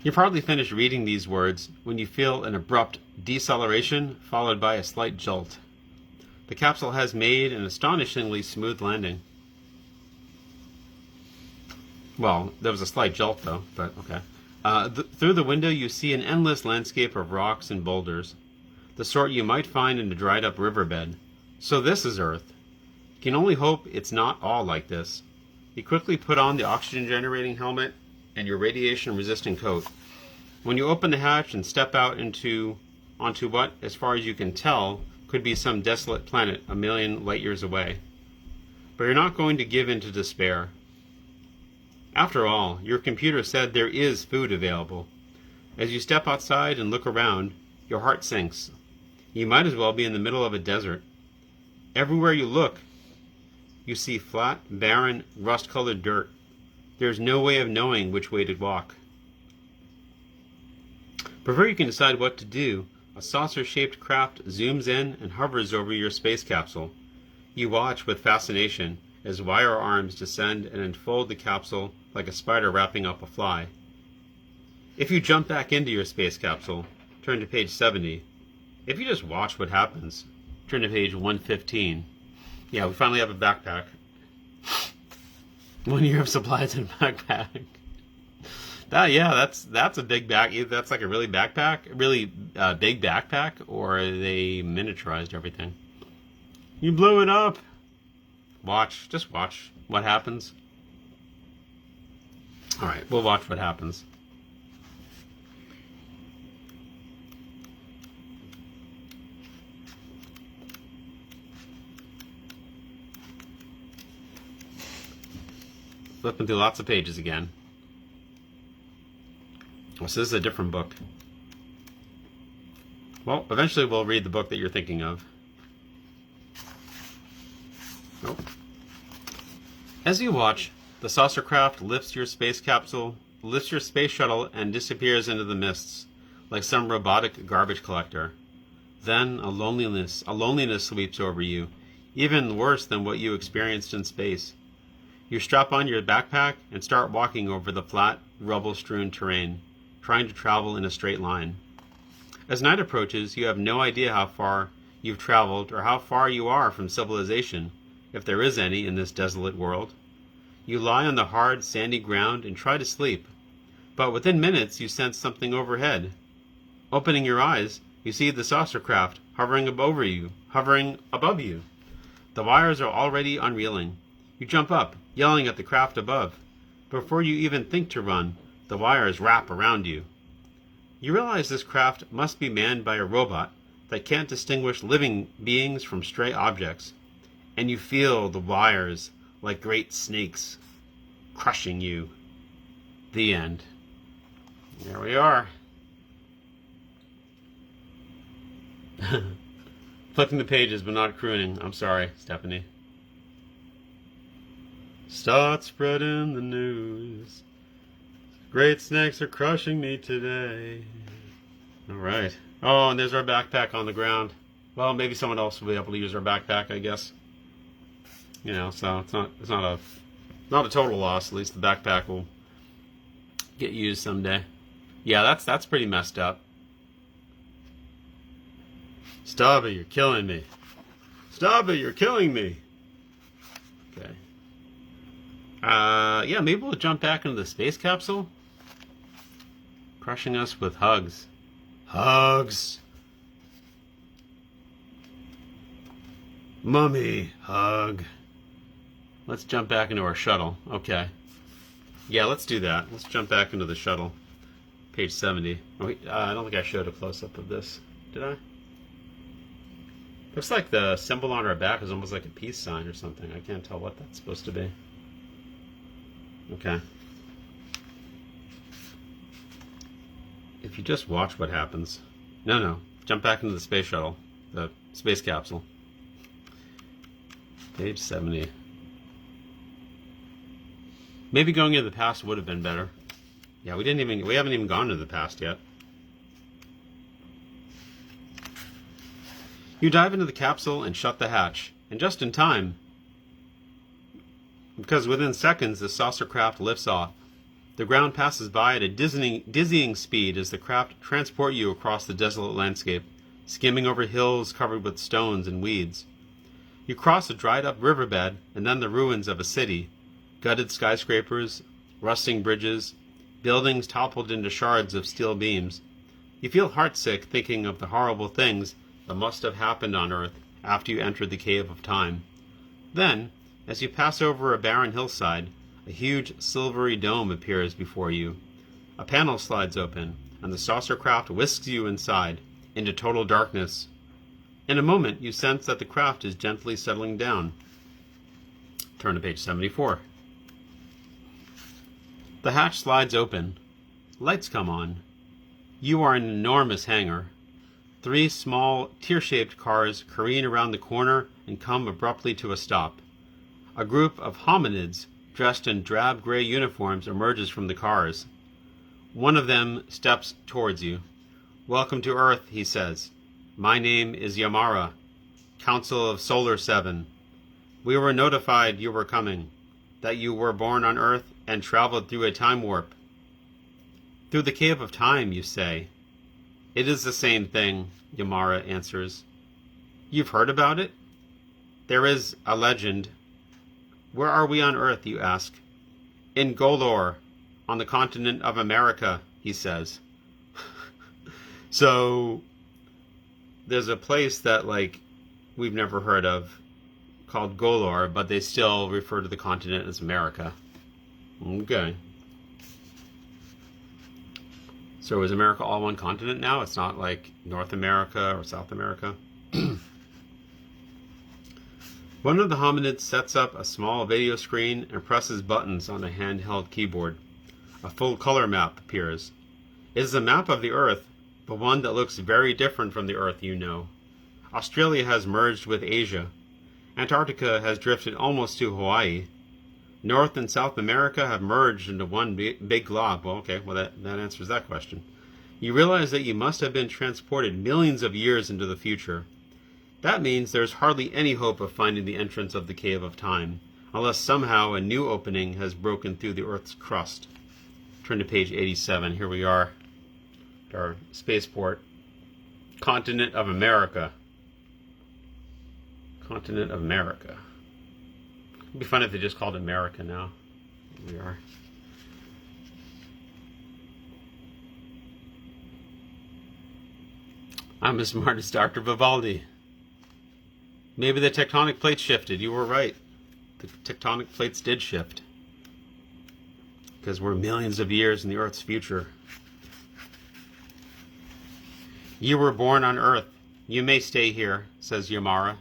You've hardly finished reading these words when you feel an abrupt deceleration followed by a slight jolt. The capsule has made an astonishingly smooth landing. Well, there was a slight jolt though, but okay. Through the window you see an endless landscape of rocks and boulders, the sort you might find in a dried up riverbed. So this is Earth. You can only hope it's not all like this. You quickly put on the oxygen generating helmet and your radiation resistant coat. When you open the hatch and step out onto what, as far as you can tell, could be some desolate planet 1,000,000 light years away. But you're not going to give in to despair. After all, your computer said there is food available. As you step outside and look around, your heart sinks. You might as well be in the middle of a desert. Everywhere you look, you see flat, barren, rust-colored dirt. There's no way of knowing which way to walk. Before you can decide what to do, a saucer-shaped craft zooms in and hovers over your space capsule. You watch with fascination as wire arms descend and enfold the capsule like a spider wrapping up a fly. If you jump back into your space capsule, turn to page 70. If you just watch what happens, turn to page 115. Yeah, we finally have a backpack. 1 year of supplies in a backpack. That's a big back. That's like a really big backpack, or they miniaturized everything. You blew it up. Just watch what happens. All right, we'll watch what happens. Flipping through lots of pages again. Oh, so this is a different book. Well, eventually we'll read the book that you're thinking of. Nope. As you watch, the saucer craft lifts your space shuttle, and disappears into the mists, like some robotic garbage collector. Then a loneliness sweeps over you, even worse than what you experienced in space. You strap on your backpack and start walking over the flat, rubble-strewn terrain, trying to travel in a straight line. As night approaches, you have no idea how far you've traveled or how far you are from civilization, if there is any in this desolate world. You lie on the hard, sandy ground and try to sleep, but within minutes you sense something overhead. Opening your eyes, you see the saucer craft hovering above you. The wires are already unreeling. You jump up, yelling at the craft above. Before you even think to run, the wires wrap around you. You realize this craft must be manned by a robot that can't distinguish living beings from stray objects, and you feel the wires like great snakes crushing you. The end. There we are. Flipping the pages but not crooning. I'm sorry, Stephanie. Start spreading the news. Great snakes are crushing me today. Alright. Oh, and there's our backpack on the ground. Well, maybe someone else will be able to use our backpack, I guess. You know, so it's not a total loss. At least the backpack will get used someday. Yeah, that's pretty messed up. Stop it, you're killing me. Stop it, you're killing me. Okay. Yeah, maybe we'll jump back into the space capsule. Crushing us with hugs. Hugs. Mummy, hug. Let's jump back into our shuttle. Okay. Yeah, let's do that. Let's jump back into the shuttle. Page 70. Oh, wait, I don't think I showed a close-up of this. Did I? Looks like the symbol on our back is almost like a peace sign or something. I can't tell what that's supposed to be. Okay. If you just watch what happens. No. Jump back into the space shuttle. The space capsule. Page 70. Maybe going into the past would have been better. Yeah, we haven't even gone into the past yet. You dive into the capsule and shut the hatch, and just in time, because within seconds the saucer craft lifts off. The ground passes by at a dizzying speed as the craft transport you across the desolate landscape, skimming over hills covered with stones and weeds. You cross a dried-up riverbed and then the ruins of a city, gutted skyscrapers, rusting bridges, buildings toppled into shards of steel beams. You feel heartsick thinking of the horrible things that must have happened on Earth after you entered the Cave of Time. Then, as you pass over a barren hillside, a huge silvery dome appears before you. A panel slides open, and the saucer craft whisks you inside, into total darkness. In a moment, you sense that the craft is gently settling down. Turn to page 74. The hatch slides open. Lights come on. You are in an enormous hangar. 3 small, tear-shaped cars careen around the corner and come abruptly to a stop. A group of hominids dressed in drab gray uniforms emerges from the cars. One of them steps towards you. "Welcome to Earth," he says. "My name is Yamara, Council of Solar 7. We were notified you were coming, that you were born on Earth and traveled through a time warp." "Through the Cave of Time, you say?" "It is the same thing," Yamara answers. "You've heard about it?" "There is a legend." "Where are we on Earth?" you ask. "In Golor, on the continent of America," he says. So, there's a place that, we've never heard of called Golor, but they still refer to the continent as America. Okay. So is America all one continent now? It's not like North America or South America? One of the hominids sets up a small video screen and presses buttons on a handheld keyboard. A full color map appears. It is a map of the Earth, but one that looks very different from the Earth you know. Australia has merged with Asia. Antarctica has drifted almost to Hawaii. North and South America have merged into one big glob. Well, okay, that answers that question. You realize that you must have been transported millions of years into the future. That means there's hardly any hope of finding the entrance of the Cave of Time, unless somehow a new opening has broken through the Earth's crust. Turn to page 87. Here we are. Our spaceport. Continent of America. Continent of America. It'd be fun if they just called it America now. Here we are. I'm as smart as Dr. Vivaldi. Maybe the tectonic plates shifted. You were right. The tectonic plates did shift. Because we're millions of years in the Earth's future. You were born on Earth You may stay here, says Yamara.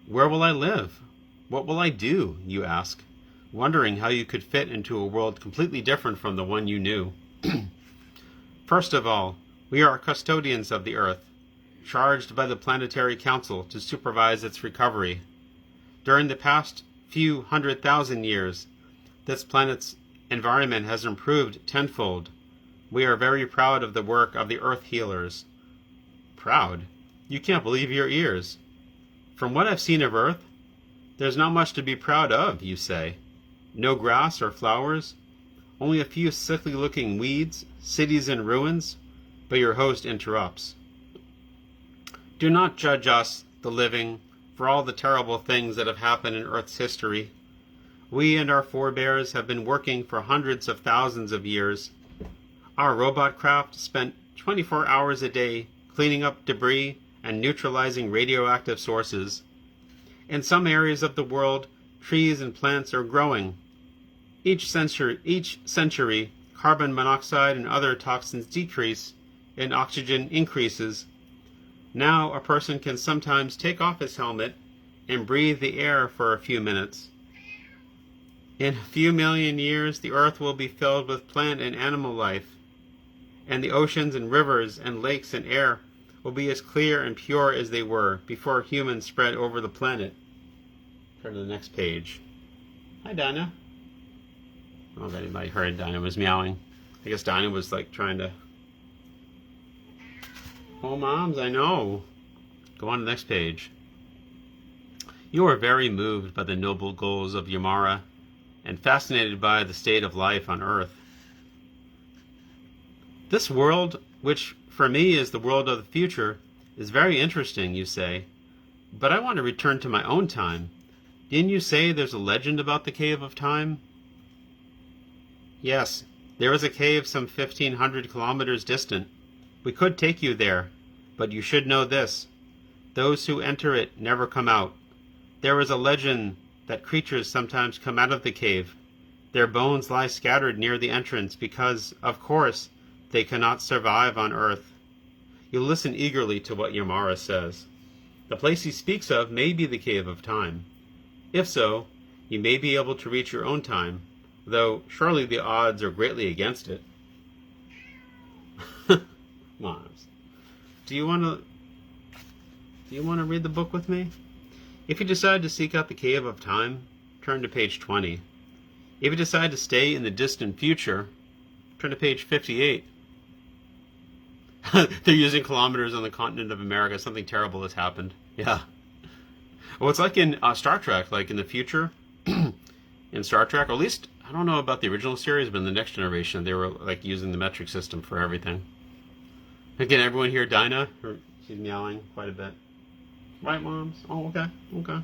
Where will I live? What will I do, you ask, wondering how you could fit into a world completely different from the one you knew. First of all, we are custodians of the Earth, charged by the Planetary Council to supervise its recovery. During the past few 100,000 years, this planet's environment has improved tenfold. We are very proud of the work of the Earth Healers. Proud? You can't believe your ears. From what I've seen of Earth, there's not much to be proud of, you say. No grass or flowers, only a few sickly-looking weeds, cities in ruins, but your host interrupts. Do not judge us, the living, for all the terrible things that have happened in Earth's history. We and our forebears have been working for hundreds of thousands of years. Our robot craft spent 24 hours a day cleaning up debris and neutralizing radioactive sources. In some areas of the world, trees and plants are growing. Each century, carbon monoxide and other toxins decrease and oxygen increases. Now a person can sometimes take off his helmet and breathe the air for a few minutes. In a few million years, the earth will be filled with plant and animal life, and the oceans and rivers and lakes and air will be as clear and pure as they were before humans spread over the planet. Turn to the next page. Hi, Dinah. I don't know if anybody heard Dinah was meowing. I guess Dinah was like trying to... Oh, moms, I know. Go on to the next page. You are very moved by the noble goals of Yamara and fascinated by the state of life on Earth. This world, which for me is the world of the future, is very interesting, you say. But I want to return to my own time. Didn't you say there's a legend about the Cave of Time? Yes, there is a cave some 1,500 kilometers distant. We could take you there, but you should know this. Those who enter it never come out. There is a legend that creatures sometimes come out of the cave. Their bones lie scattered near the entrance because, of course, they cannot survive on Earth. You listen eagerly to what Yamara says. The place he speaks of may be the Cave of Time. If so, you may be able to reach your own time, though surely the odds are greatly against it. Moms, do you want to read the book with me? If you decide to seek out the Cave of Time, turn to page 20. If you decide to stay in the distant future, turn to page 58. They're using kilometers on the continent of America. Something terrible has happened. Yeah. Well, it's like in Star Trek, like in the future, in Star Trek, or at least, I don't know about the original series, but in the Next Generation, they were like using the metric system for everything. Again, everyone hear Dinah? She's meowing quite a bit. Right, moms? Oh, okay, okay.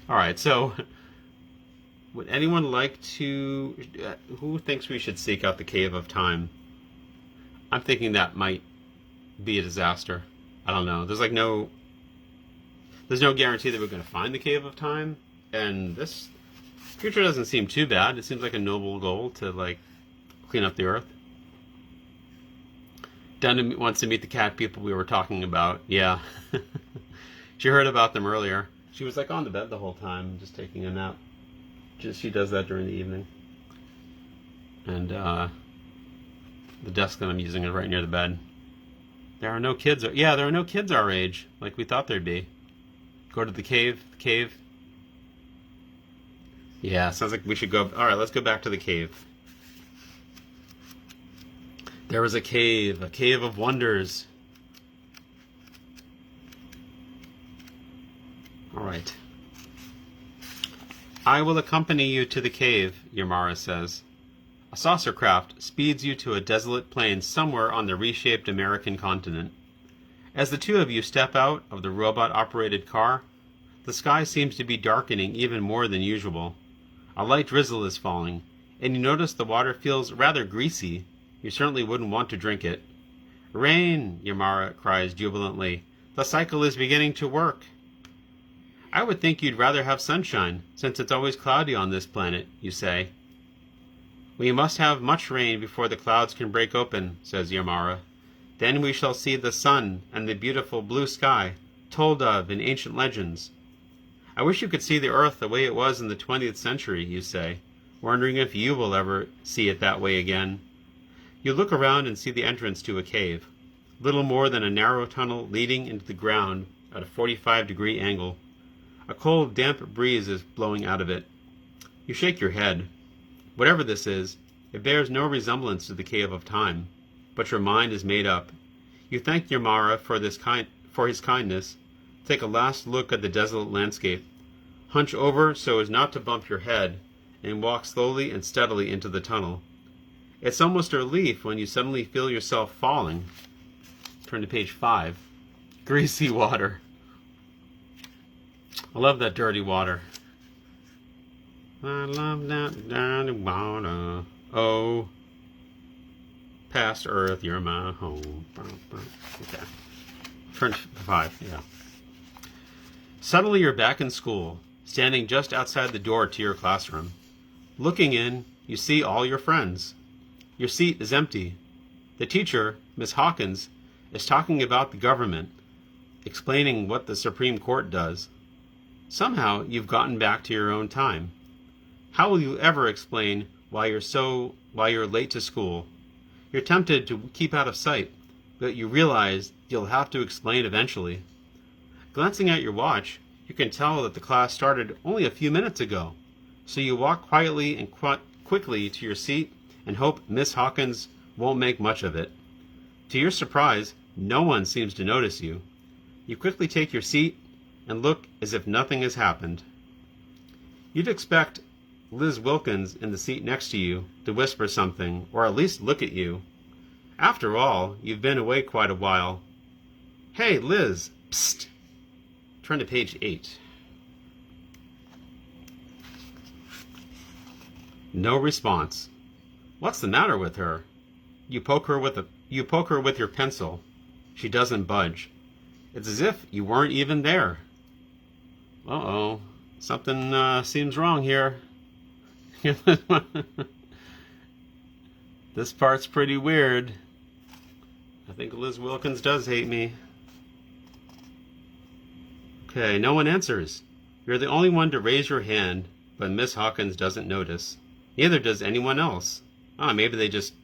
All right, so would anyone like to... who thinks we should seek out the Cave of Time? I'm thinking that might be a disaster. I don't know. There's no guarantee that we're going to find the Cave of Time, and this future doesn't seem too bad. It seems like a noble goal to, like, clean up the Earth. Dana wants to meet the cat people we were talking about. Yeah. She heard about them earlier. She was, like, on the bed the whole time, just taking a nap. She does that during the evening. And, the desk that I'm using is right near the bed. There are no kids. Yeah, there are no kids our age, like we thought there'd be. Go to the cave. Yeah, sounds like we should go. All right, let's go back to the cave. There was a cave of wonders. All right. I will accompany you to the cave, Yamara says. A saucer craft speeds you to a desolate plain somewhere on the reshaped American continent. As the two of you step out of the robot-operated car, the sky seems to be darkening even more than usual. A light drizzle is falling, and you notice the water feels rather greasy. You certainly wouldn't want to drink it. Rain, Yamara cries jubilantly. The cycle is beginning to work. I would think you'd rather have sunshine, since it's always cloudy on this planet, you say. We must have much rain before the clouds can break open, says Yamara. Then we shall see the sun and the beautiful blue sky told of in ancient legends. I wish you could see the earth the way it was in the 20th century, you say, wondering if you will ever see it that way again. You look around and see the entrance to a cave, little more than a narrow tunnel leading into the ground at a 45-degree angle. A cold, damp breeze is blowing out of it. You shake your head. Whatever this is, it bears no resemblance to the Cave of Time, but your mind is made up. You thank Ymara for his kindness, take a last look at the desolate landscape, hunch over so as not to bump your head, and walk slowly and steadily into the tunnel. It's almost a relief when you suddenly feel yourself falling. Turn to page 5. Greasy water. I love that dirty water. I love that dirty water. Oh, past Earth, you're my home. Okay. Turn to 5, yeah. Suddenly you're back in school, standing just outside the door to your classroom. Looking in, you see all your friends. Your seat is empty. The teacher, Miss Hawkins, is talking about the government, explaining what the Supreme Court does. Somehow you've gotten back to your own time. How will you ever explain why you're late to school? You're tempted to keep out of sight, but you realize you'll have to explain eventually. Glancing at your watch, you can tell that the class started only a few minutes ago, so you walk quietly and quickly to your seat and hope Miss Hawkins won't make much of it. To your surprise, no one seems to notice you. You quickly take your seat and look as if nothing has happened. You'd expect Liz Wilkins in the seat next to you to whisper something, or at least look at you. After all, you've been away quite a while. Hey, Liz! Psst! Turn to page 8. No response. What's the matter with her? You poke her with your pencil. She doesn't budge. It's as if you weren't even there. Uh-oh. Something seems wrong here. This part's pretty weird. I think Liz Wilkins does hate me. Okay, no one answers. You're the only one to raise your hand, but Miss Hawkins doesn't notice. Neither does anyone else. Maybe they just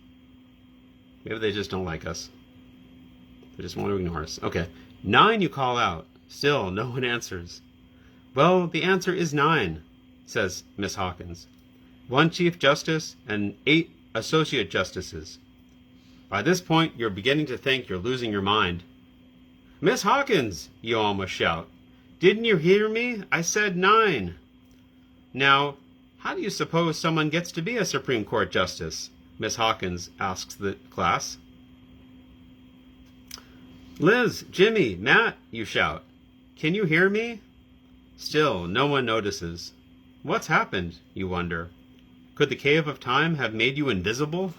don't like us. They just want to ignore us. Okay. 9, you call out. Still, no one answers. Well, the answer is 9, says Miss Hawkins. 1 Chief Justice and 8 Associate Justices. By this point, you're beginning to think you're losing your mind. Miss Hawkins, you almost shout. Didn't you hear me? I said 9. Now, how do you suppose someone gets to be a Supreme Court Justice? Miss Hawkins asks the class. Liz, Jimmy, Matt, you shout. Can you hear me? Still, no one notices. What's happened, you wonder? Could the Cave of Time have made you invisible?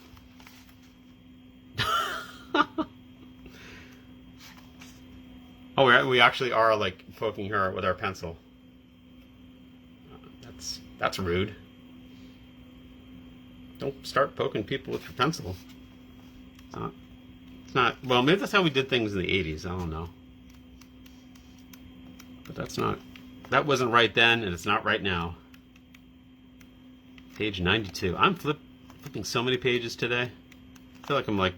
Oh, we actually are like poking her with our pencil. That's rude. Don't start poking people with your pencil. It's not. Well, maybe that's how we did things in the 80s. I don't know. But that wasn't right then, and it's not right now. Page 92. I'm flipping so many pages today. I feel like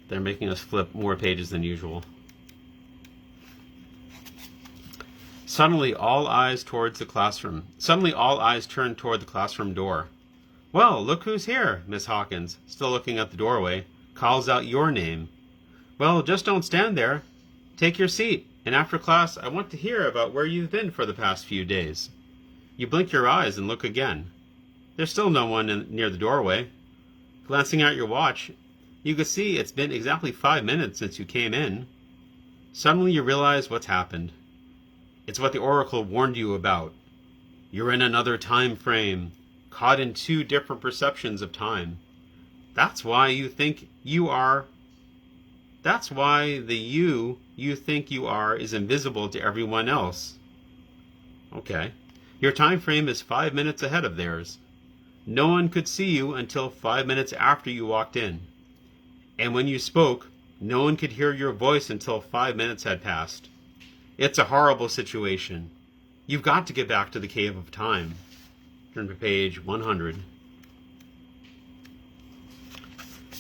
they're making us flip more pages than usual. Suddenly, all eyes turned toward the classroom door. Well, look who's here, Miss Hawkins, still looking at the doorway, calls out your name. Well, just don't stand there. Take your seat, and after class, I want to hear about where you've been for the past few days. You blink your eyes and look again. There's still no one near the doorway. Glancing at your watch, you can see it's been exactly 5 minutes since you came in. Suddenly you realize what's happened. It's what the Oracle warned you about. You're in another time frame, caught in 2 different perceptions of time. That's why you think you are. That's why the you think you are is invisible to everyone else. Okay. Your time frame is 5 minutes ahead of theirs. No one could see you until 5 minutes after you walked in. And when you spoke, no one could hear your voice until 5 minutes had passed. It's a horrible situation. You've got to get back to the Cave of Time. Turn to page 100.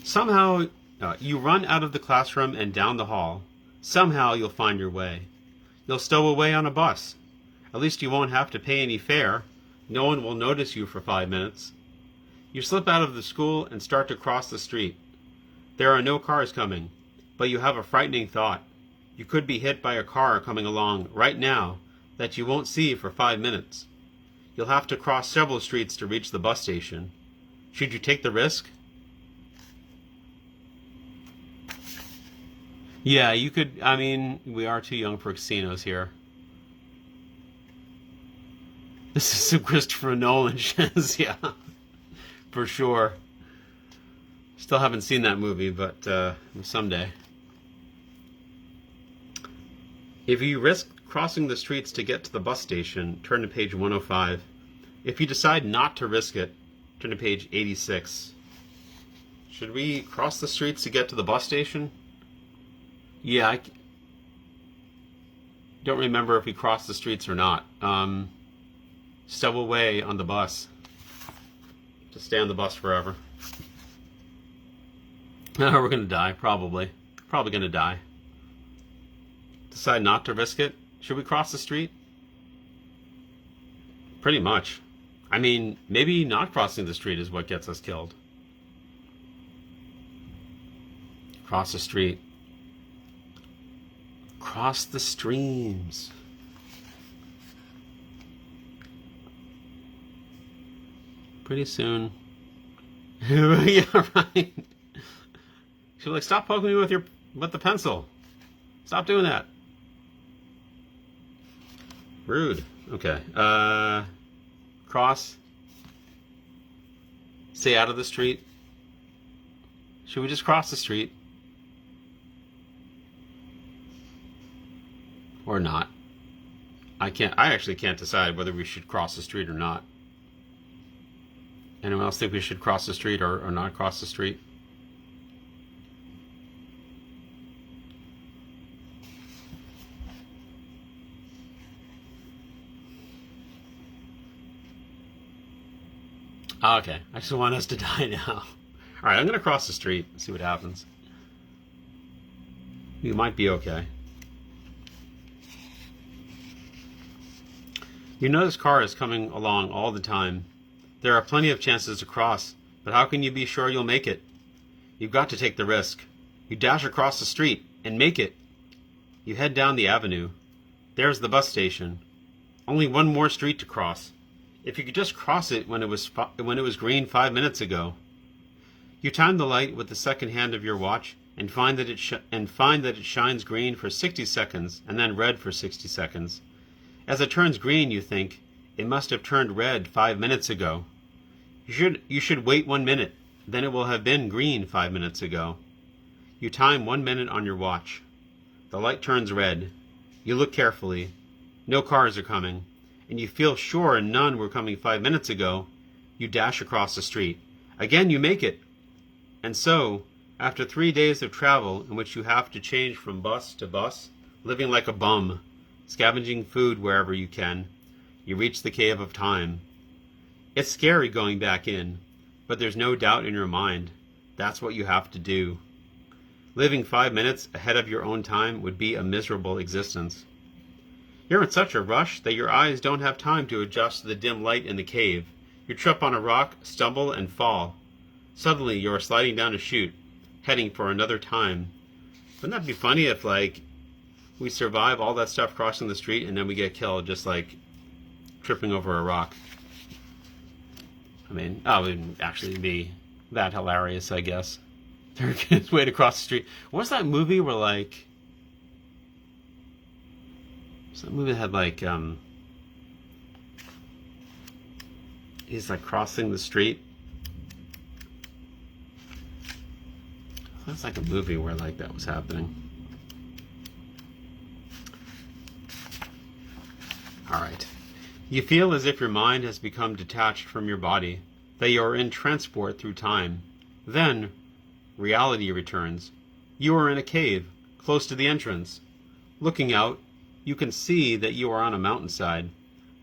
Somehow, you run out of the classroom and down the hall. Somehow you'll find your way. You'll stow away on a bus. At least you won't have to pay any fare. No one will notice you for 5 minutes. You slip out of the school and start to cross the street. There are no cars coming, but you have a frightening thought. You could be hit by a car coming along right now that you won't see for 5 minutes. You'll have to cross several streets to reach the bus station. Should you take the risk? Yeah, you could. I mean, we are too young for casinos here. This is some Christopher Nolan shit, yeah, for sure. Still haven't seen that movie, but someday. If you risk crossing the streets to get to the bus station, turn to page 105. If you decide not to risk it, turn to page 86. Should we cross the streets to get to the bus station? Yeah, I don't remember if we crossed the streets or not. Stow away on the bus. To stay on the bus forever. We're gonna die, probably. Probably gonna die. Decide not to risk it. Should we cross the street? Pretty much. I mean, maybe not crossing the street is what gets us killed. Cross the street. Cross the streams. Pretty soon. Yeah, right. She's like, stop poking me with the pencil. Stop doing that. Rude. Okay. Cross. Stay out of the street. Should we just cross the street? Or not? I actually can't decide whether we should cross the street or not. Anyone else think we should cross the street or not cross the street? Oh, okay, I just want us to die now. Alright, I'm going to cross the street and see what happens. We might be okay. You know this car is coming along all the time. There are plenty of chances to cross, but how can you be sure you'll make it? You've got to take the risk. You dash across the street and make it. You head down the avenue. There's the bus station. Only one more street to cross. If you could just cross it when it was green 5 minutes ago. You time the light with the second hand of your watch and find that it shines green for 60 seconds and then red for 60 seconds. As it turns green, you think, it must have turned red 5 minutes ago. You should wait 1 minute, then it will have been green 5 minutes ago. You time 1 minute on your watch. The light turns red. You look carefully. No cars are coming, and you feel sure none were coming 5 minutes ago. You dash across the street. Again you make it. And so, after 3 days of travel in which you have to change from bus to bus, living like a bum, scavenging food wherever you can, you reach the Cave of Time. It's scary going back in, but there's no doubt in your mind. That's what you have to do. Living 5 minutes ahead of your own time would be a miserable existence. You're in such a rush that your eyes don't have time to adjust to the dim light in the cave. You trip on a rock, stumble, and fall. Suddenly you are sliding down a chute, heading for another time. Wouldn't that be funny if, we survive all that stuff crossing the street and then we get killed just, tripping over a rock? I mean, it wouldn't actually be that hilarious, I guess. There's a way to cross the street. What's that movie where, some movie that had, he's, crossing the street? That's like a movie where, that was happening. Alright. You feel as if your mind has become detached from your body, that you are in transport through time. Then, Reality returns. You are in a cave, close to the entrance. Looking out, you can see that you are on a mountainside.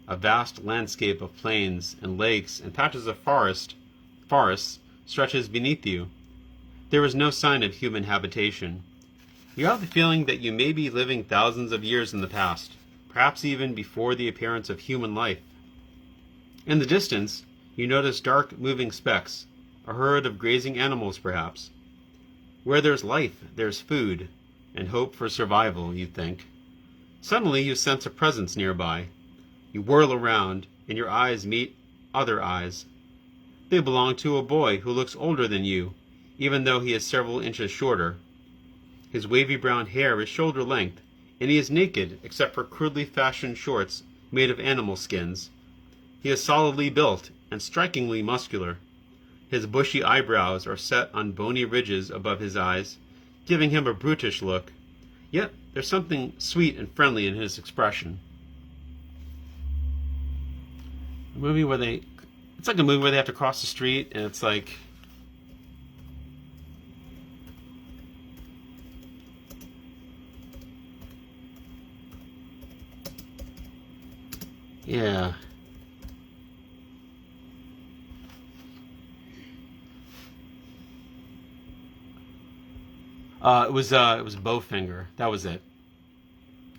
A vast landscape of plains and lakes and patches of forests stretches beneath you. There is no sign of human habitation. You have the feeling that you may be living thousands of years in the past, perhaps even before the appearance of human life. In the distance, you notice dark moving specks, a herd of grazing animals perhaps. Where there's life, there's food, and hope for survival, you think. Suddenly you sense a presence nearby. You whirl around, and your eyes meet other eyes. They belong to a boy who looks older than you, even though he is several inches shorter. His wavy brown hair is shoulder length, and he is naked except for crudely fashioned shorts made of animal skins. He is solidly built and strikingly muscular. His bushy eyebrows are set on bony ridges above his eyes, giving him a brutish look. Yet there's something sweet and friendly in his expression. It's like a movie where they have to cross the street, and it's like, yeah. It was Bowfinger. That was it.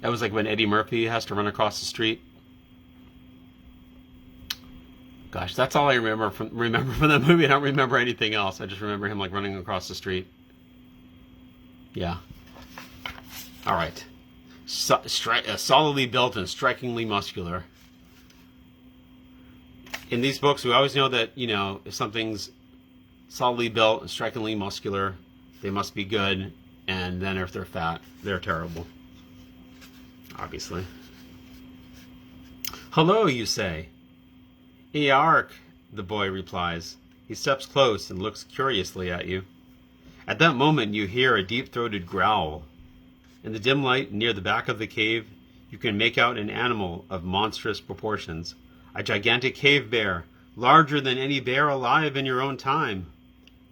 That was like when Eddie Murphy has to run across the street. Gosh, that's all I remember from that movie. I don't remember anything else. I just remember him like running across the street. Yeah. All right. Solidly built and strikingly muscular. In these books, we always know that, if something's solidly built and strikingly muscular, they must be good. And then if they're fat, they're terrible. Obviously. Hello, you say. Eark, the boy replies. He steps close and looks curiously at you. At that moment, you hear a deep-throated growl. In the dim light near the back of the cave, you can make out an animal of monstrous proportions. A gigantic cave bear, larger than any bear alive in your own time.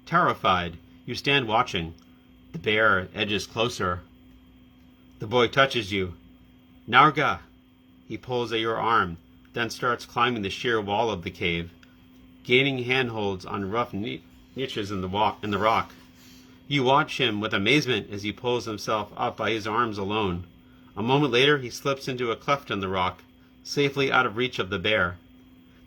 Terrified, you stand watching. The bear edges closer. The boy touches you. Narga! He pulls at your arm, then starts climbing the sheer wall of the cave, gaining handholds on rough niches in the rock. You watch him with amazement as he pulls himself up by his arms alone. A moment later, he slips into a cleft in the rock, safely out of reach of the bear.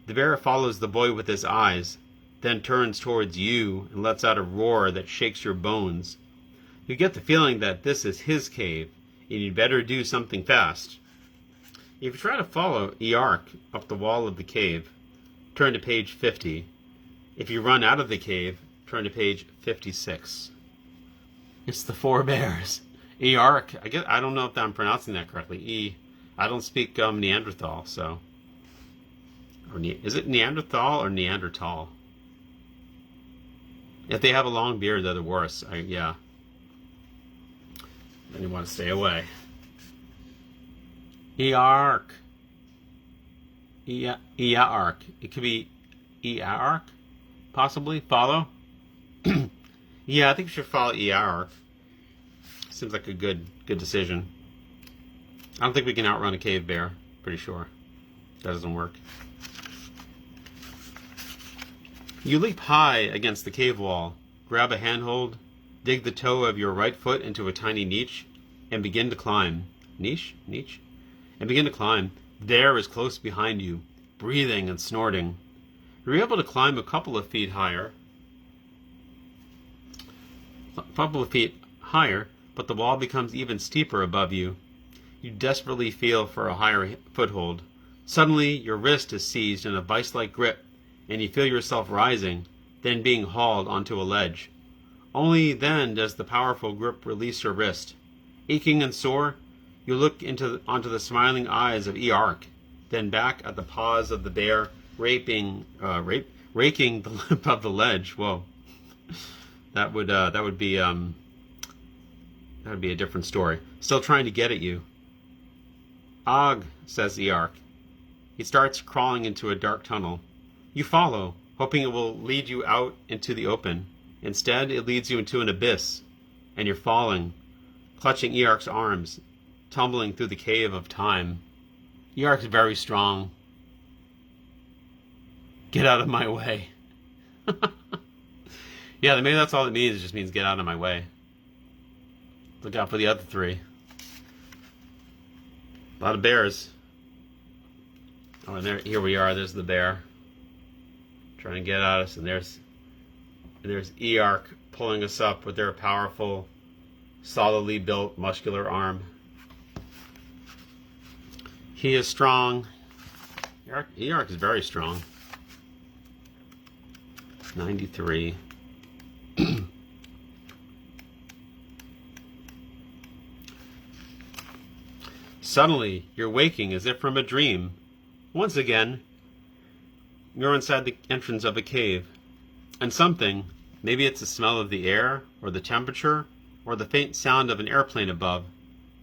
The bear follows the boy with his eyes, then turns towards you and lets out a roar that shakes your bones. You get the feeling that this is his cave, and you'd better do something fast. If you try to follow Eark up the wall of the cave, turn to page 50. If you run out of the cave, turn to page 56. It's the four bears. Eark. I don't know if I'm pronouncing that correctly. I don't speak Neanderthal, so. Is it Neanderthal or Neanderthal? If they have a long beard, they're the worst. Yeah. Then you want to stay away. Eark. Eark. It could be Eark, possibly. Follow. Yeah, I think you should follow Eark. Seems like a good decision. I don't think we can outrun a cave bear. Pretty sure that doesn't work. You leap high against the cave wall, grab a handhold, dig the toe of your right foot into a tiny niche, and begin to climb. Niche? And begin to climb. Bear is close behind you, breathing and snorting. You're able to climb a couple of feet higher, but the wall becomes even steeper above you. You desperately feel for a higher foothold. Suddenly, your wrist is seized in a vice-like grip, and you feel yourself rising, then being hauled onto a ledge. Only then does the powerful grip release your wrist. Aching and sore, you look onto the smiling eyes of Eark, then back at the paws of the bear, raking the lip of the ledge. Whoa, that would be a different story. Still trying to get at you. Og, says Eark. He starts crawling into a dark tunnel. You follow, hoping it will lead you out into the open. Instead, it leads you into an abyss, and you're falling, clutching Eark's arms, tumbling through the cave of time. Eark's very strong. Get out of my way. Yeah, maybe that's all it means. It just means get out of my way. Look out for the other three. A lot of bears. Oh, and here we are. There's the bear trying to get at us, and there's Eark pulling us up with their powerful, solidly built, muscular arm. He is strong. Eark is very strong. 93. Suddenly, you're waking as if from a dream. Once again, you're inside the entrance of a cave. And something, maybe it's the smell of the air, or the temperature, or the faint sound of an airplane above,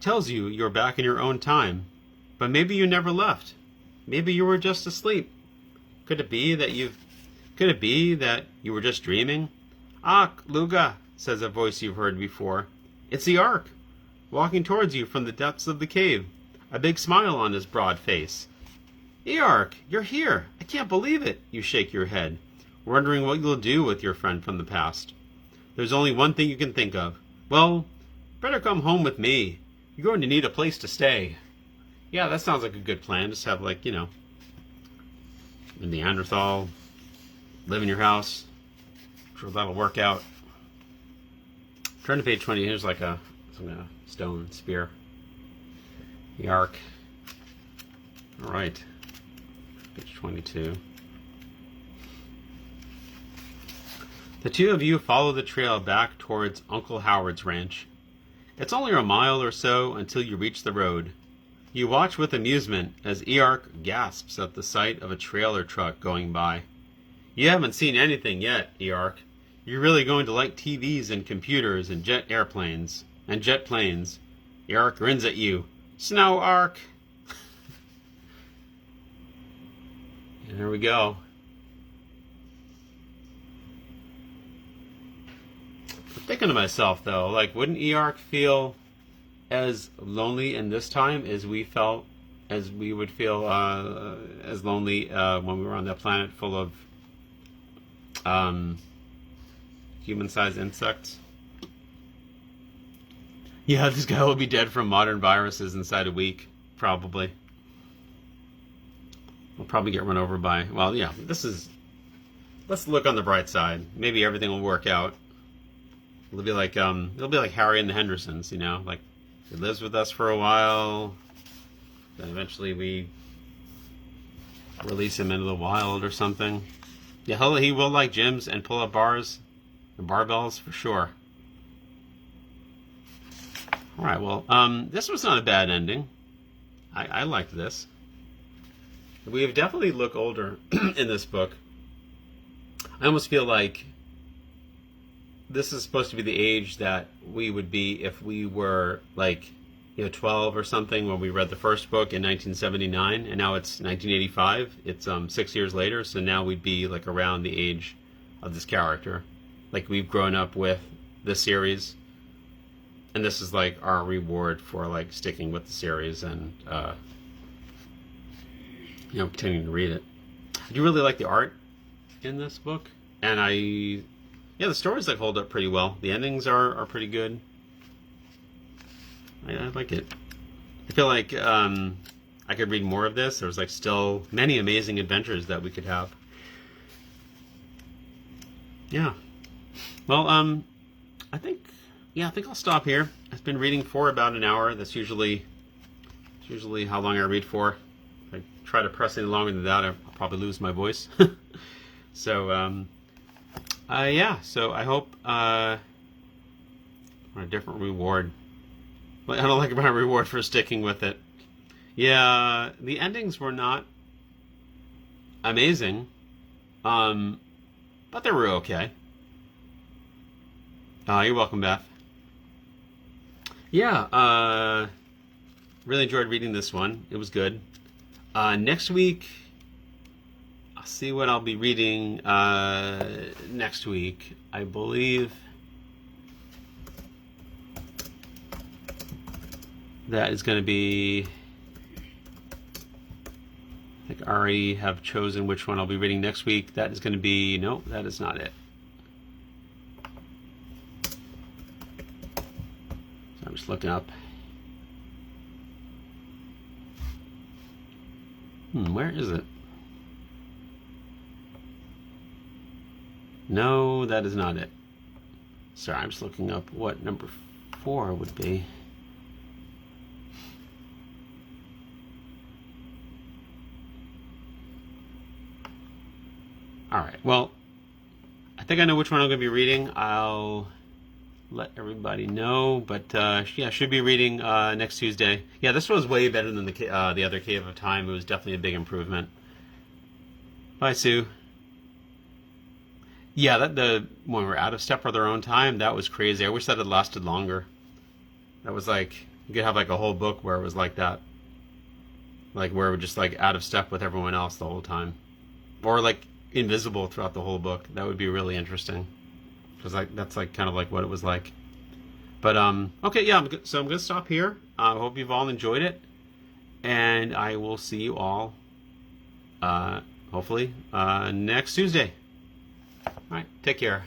tells you you're back in your own time. But maybe you never left. Maybe you were just asleep. Could it be that you were just dreaming? Ah, Luga, says a voice you've heard before. It's the Ark, walking towards you from the depths of the cave, a big smile on his broad face. Eark, you're here. I can't believe it. You shake your head, wondering what you'll do with your friend from the past. There's only one thing you can think of. Well, better come home with me. You're going to need a place to stay. Yeah, that sounds like a good plan. Just have, like, a Neanderthal, live in your house. I'm sure that'll work out. Turn to page 20. Here's like a stone spear. The Ark. All right. Page 22. The two of you follow the trail back towards Uncle Howard's ranch. It's only a mile or so until you reach the road. You watch with amusement as Eark gasps at the sight of a trailer truck going by. You haven't seen anything yet, Eark. You're really going to like TVs and computers and jet airplanes and jet planes. Eark grins at you. Snow Ark. And there we go. I'm thinking to myself, though, like, wouldn't Eark feel as lonely in this time as we would feel as lonely when we were on that planet full of human-sized insects? Yeah, this guy will be dead from modern viruses inside a week, probably. We'll probably get run over by... Well, yeah, let's look on the bright side. Maybe everything will work out. It'll be like Harry and the Hendersons, like, he lives with us for a while, then eventually we release him into the wild or something. Yeah, he will like gyms and pull up bars and barbells for sure. Alright, well, this was not a bad ending. I liked this. We have definitely looked older in this book. I almost feel like this is supposed to be the age that we would be if we were, 12 or something when we read the first book in 1979, and now it's 1985. It's 6 years later, so now we'd be, around the age of this character. We've grown up with this series, and this is, our reward for, sticking with the series and, continuing to read it. I do really like the art in this book, and the stories hold up pretty well. The endings are pretty good. I like it. I feel like I could read more of this. There's still many amazing adventures that we could have. Yeah. Well, I think I'll stop here. I've been reading for about an hour. That's usually how long I read for. If I try to press any longer than that, I'll probably lose my voice. So, so I hope a different reward. I don't like my reward for sticking with it. Yeah, the endings were not amazing, but they were okay. You're welcome, Beth. Yeah, really enjoyed reading this one. It was good. Next week, I'll see what I'll be reading next week. I believe that is going to be, I think I already have chosen which one I'll be reading next week. That is going to be, no, that is not it. So I'm just looking up. Where is it? No, that is not it. Sorry, I'm just looking up what number 4 would be. All right, well, I think I know which one I'm going to be reading. I'll let everybody know, but yeah, should be reading next Tuesday. Yeah, this was way better than the other Cave of Time. It was definitely a big improvement. Bye, Sue. Yeah, when we're out of step for their own time, that was crazy. I wish that had lasted longer. That was like, you could have like a whole book where it was like that. Like where we're just like out of step with everyone else the whole time. Or like invisible throughout the whole book. That would be really interesting. Because like that's like kind of like what it was like. But okay, yeah, so I'm going to stop here. I hope you've all enjoyed it. And I will see you all, hopefully, next Tuesday. All right, take care.